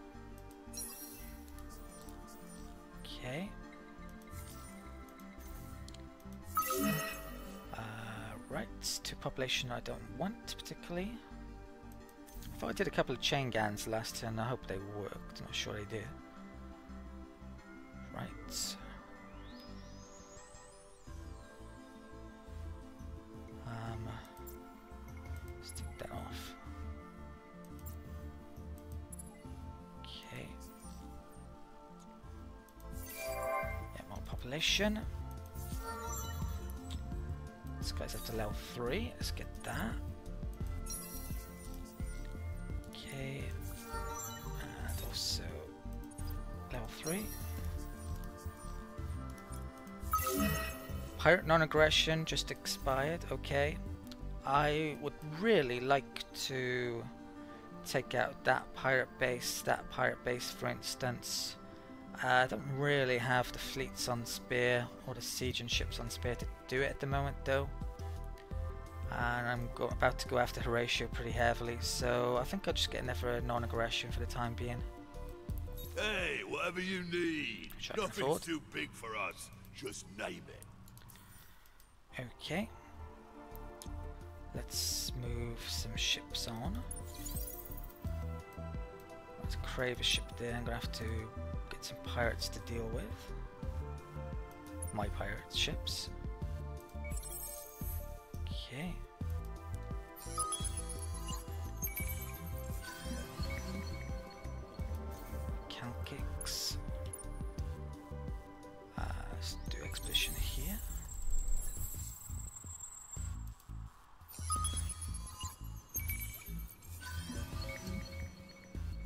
Okay. Right, to population I don't want particularly. I thought I did a couple of chain gans last turn. I hope they worked. I'm not sure they did. Right. Let's take that off. Okay. Yeah, more population. These guys up to level 3. Let's get that. Okay. And also level 3. Pirate non-aggression just expired. Okay. I would really like to take out that pirate base for instance. I don't really have the fleets on spare or the siege and ships on spare to do it at the moment though. And I'm about to go after Horatio pretty heavily, so I think I'll just get another non-aggression for the time being. Hey, whatever you need. Sure, nothing's too big for us. Just name it. Okay. Let's move some ships on. Let's crave a ship there. I'm gonna have to get some pirates to deal with. My pirate ships. Okay. Calkix.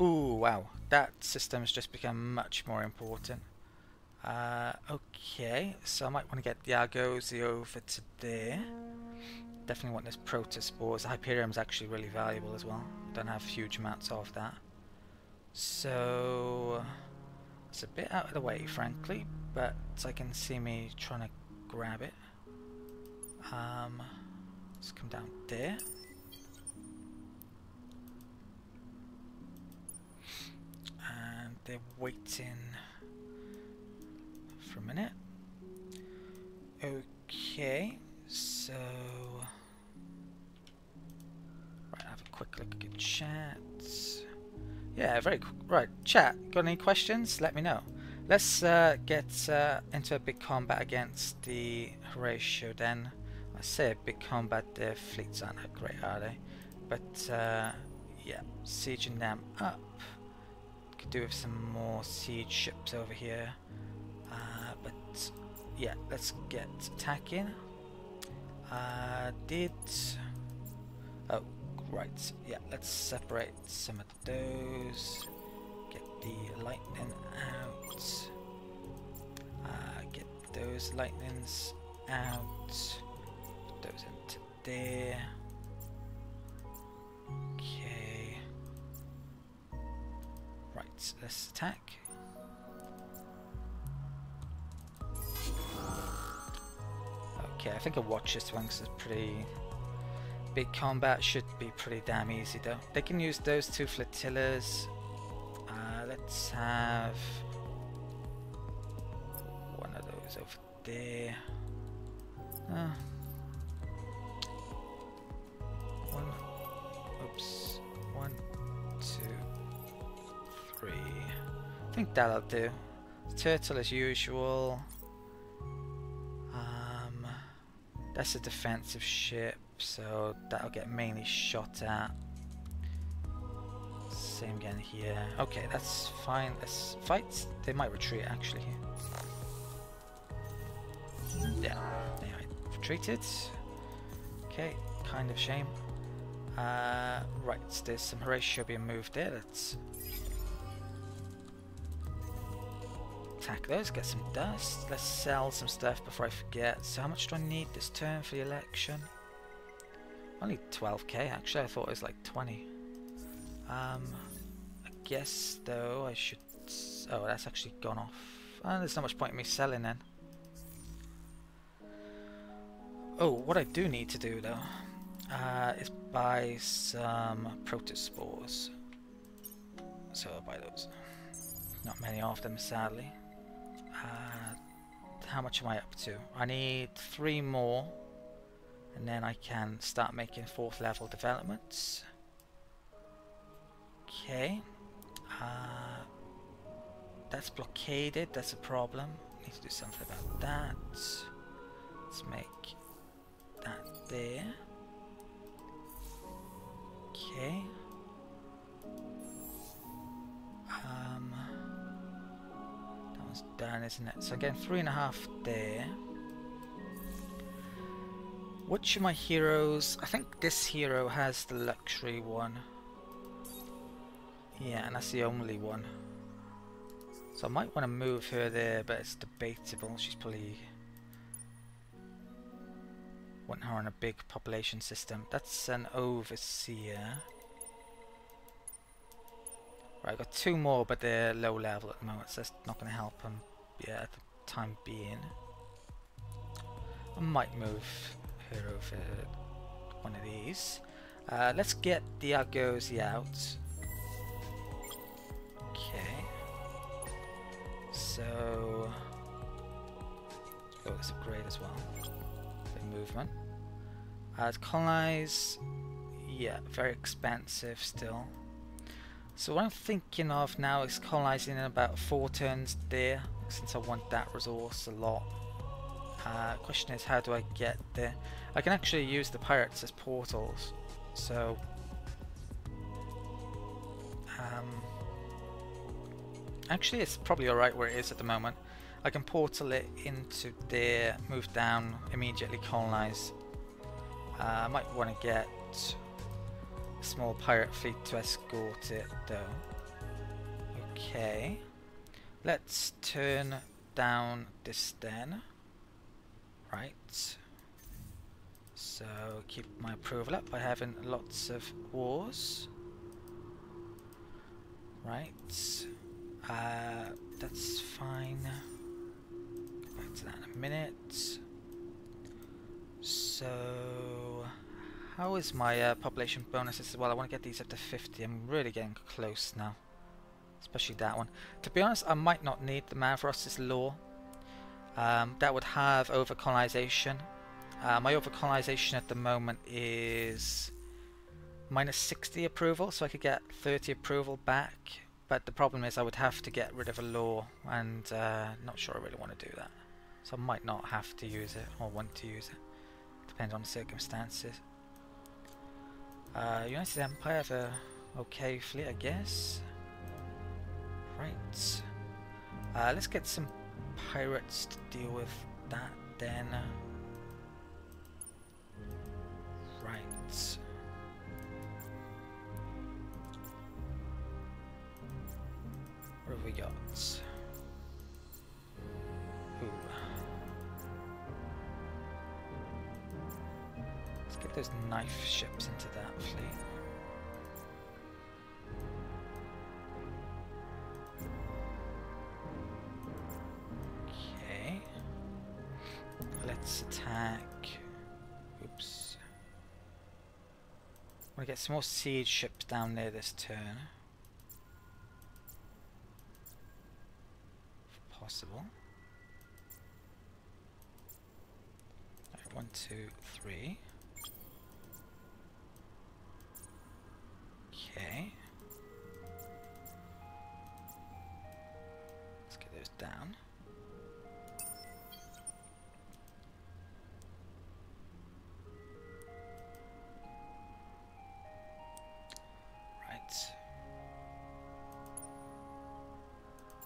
Ooh, wow. That system has just become much more important. Okay, so I might want to get the Argosy over to there. Definitely want this Protospores. The Hyperium is actually really valuable as well. Don't have huge amounts of that. So it's a bit out of the way, frankly, but I can see me trying to grab it. Let's come down there. And they're waiting for a minute. Okay, so right, have a quick look at chat. Yeah, very cool. Right, chat, got any questions? Let me know. Let's get into a big combat against the Horatio then. I say a big combat, their fleets aren't that great, are they? But yeah, sieging them up. Could do with some more siege ships over here. But yeah, let's get attacking. Oh, right. Yeah, let's separate some of those. Get the lightning out. Get those lightnings out. Put those into there. Okay. Right, let's attack. Okay, I think I'll watch this one because it's pretty big combat. Should be pretty damn easy though. They can use those two flotillas. Let's have one of those over there. Oops. 1, 2, 3. I think that'll do. Turtle as usual. That's a defensive ship, so that'll get mainly shot at. Same again here. Okay, that's fine. Let's fight. They might retreat actually here. Yeah, they retreated. Okay, kind of shame. Right, there's some Horatio being moved there. Let's attack those, get some dust. Let's sell some stuff before I forget. So how much do I need this turn for the election? Only 12k actually, I thought it was like 20. I guess though I should... Oh, that's actually gone off. There's not much point in me selling then. Oh, what I do need to do though is buy some Protospores. So I'll buy those. Not many of them sadly. How much am I up to? I need 3 more and then I can start making 4th level developments. Okay. That's blockaded, that's a problem. Need to do something about that. Let's make that there. Okay. That one's done, isn't it? So again, 3.5 there. Which of my heroes? I think this hero has the luxury one. Yeah, and that's the only one. So I might want to move her there, but it's debatable. She's probably... want her on a big population system. That's an overseer. Right, I've got 2 more, but they're low level at the moment, so that's not going to help them. Yeah, at the time being. I might move her over one of these. Let's get the Argosy out. Okay. So... oh, let's upgrade as well. The movement. To colonize... yeah, very expensive still. So what I'm thinking of now is colonizing in about 4 turns there, since I want that resource a lot. Question is, how do I get there? I can actually use the pirates as portals, so actually it's probably alright where it is at the moment. I can portal it into there, move down, immediately colonize. I might want to get a small pirate fleet to escort it though. Okay. Let's turn down this then. Right. So keep my approval up by having lots of wars. Right. That's fine. Go back to that in a minute. So, how is my population bonuses as well? I want to get these up to 50. I'm really getting close now. Especially that one. To be honest, I might not need the Mavros' law. That would have over-colonization. My over-colonization at the moment is minus 60 approval, so I could get 30 approval back. But the problem is I would have to get rid of a law, and not sure I really want to do that. So I might not have to use it, or want to use it. Depends on the circumstances. United Empire have a okay fleet, I guess. Right. Let's get some pirates to deal with that then. Right. What have we got? Ooh. Let's get those knife ships into that fleet. Okay. Let's attack. Oops. I want to get some more siege ships down there this turn. If possible. Right, 1, 2, 3. Okay. Let's get those down. Right.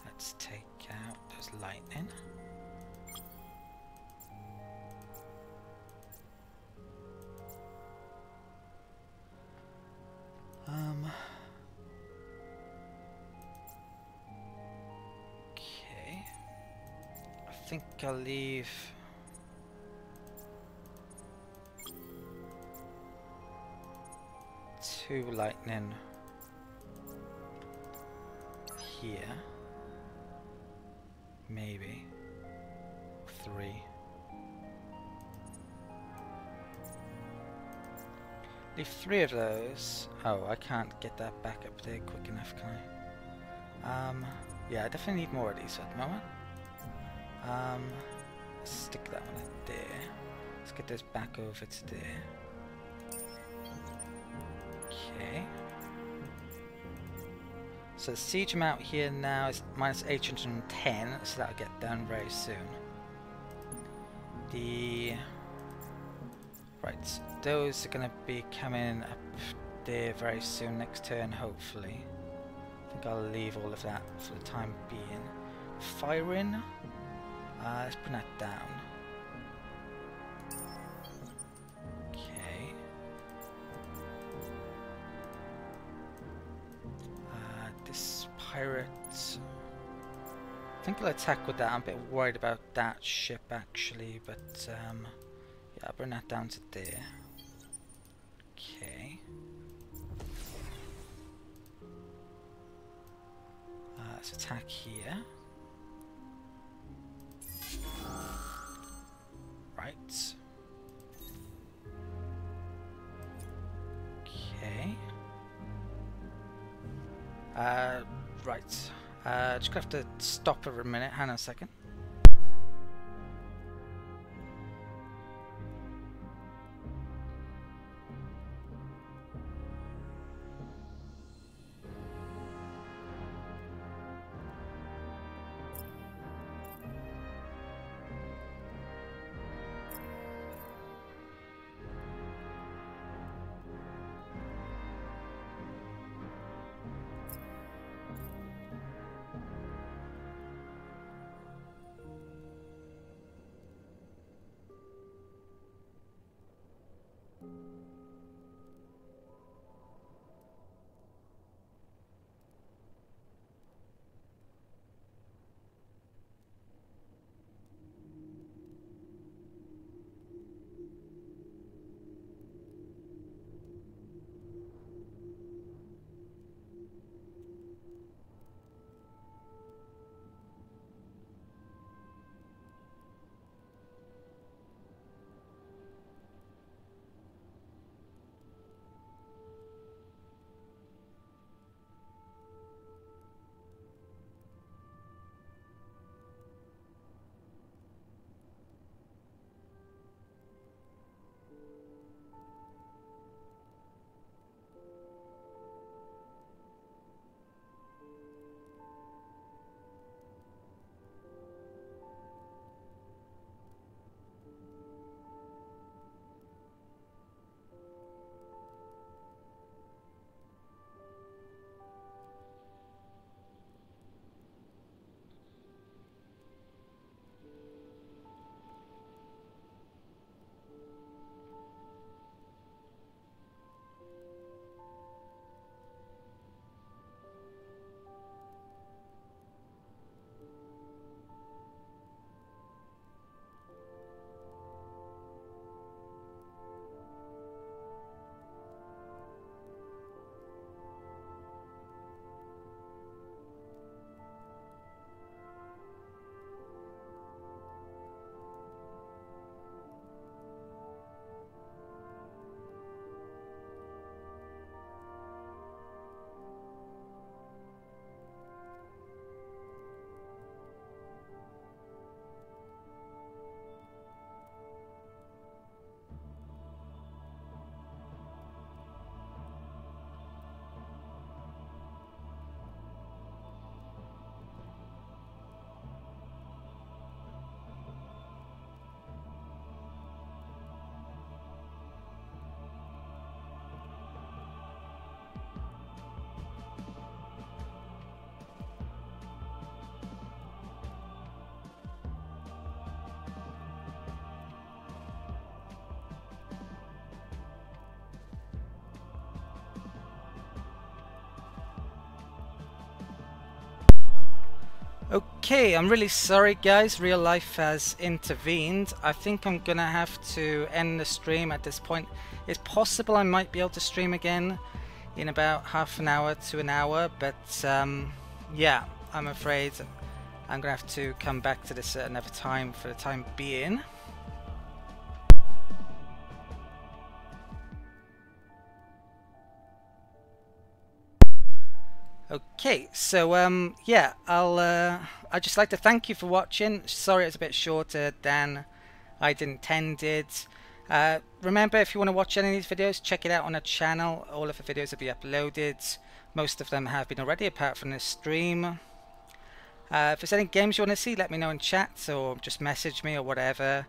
Let's take out those lightning. Okay. I think I'll leave two lightning here. Maybe 3. Leave 3 of those. Oh, I can't get that back up there quick enough, can I? Yeah, I definitely need more of these at the moment. Stick that one in there. Let's get those back over to there. Okay. So the siege amount here now is minus 810, so that'll get done very soon. Right, those are going to be coming up there very soon, next turn hopefully. I think I'll leave all of that for the time being. Firing, let's bring that down. Okay. This pirate, I think I'll attack with that. I'm a bit worried about that ship actually, but yeah, I'll bring that down to there. Okay. Let's attack here. Right. Okay. Right. Just gonna have to stop for a minute. Hang on a second. Okay, I'm really sorry guys, real life has intervened. I think I'm gonna have to end the stream at this point. It's possible I might be able to stream again in about half an hour to an hour, but yeah, I'm afraid I'm gonna have to come back to this at another time for the time being. Okay, so yeah, I'd just like to thank you for watching. Sorry it's a bit shorter than I'd intended. Remember, if you want to watch any of these videos, check it out on the channel. All of the videos will be uploaded. Most of them have been already, apart from this stream. If there's any games you want to see, let me know in chat or just message me or whatever.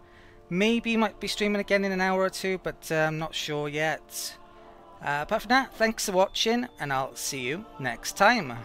Maybe might be streaming again in an hour or two, but I'm not sure yet. Apart from that, thanks for watching, and I'll see you next time.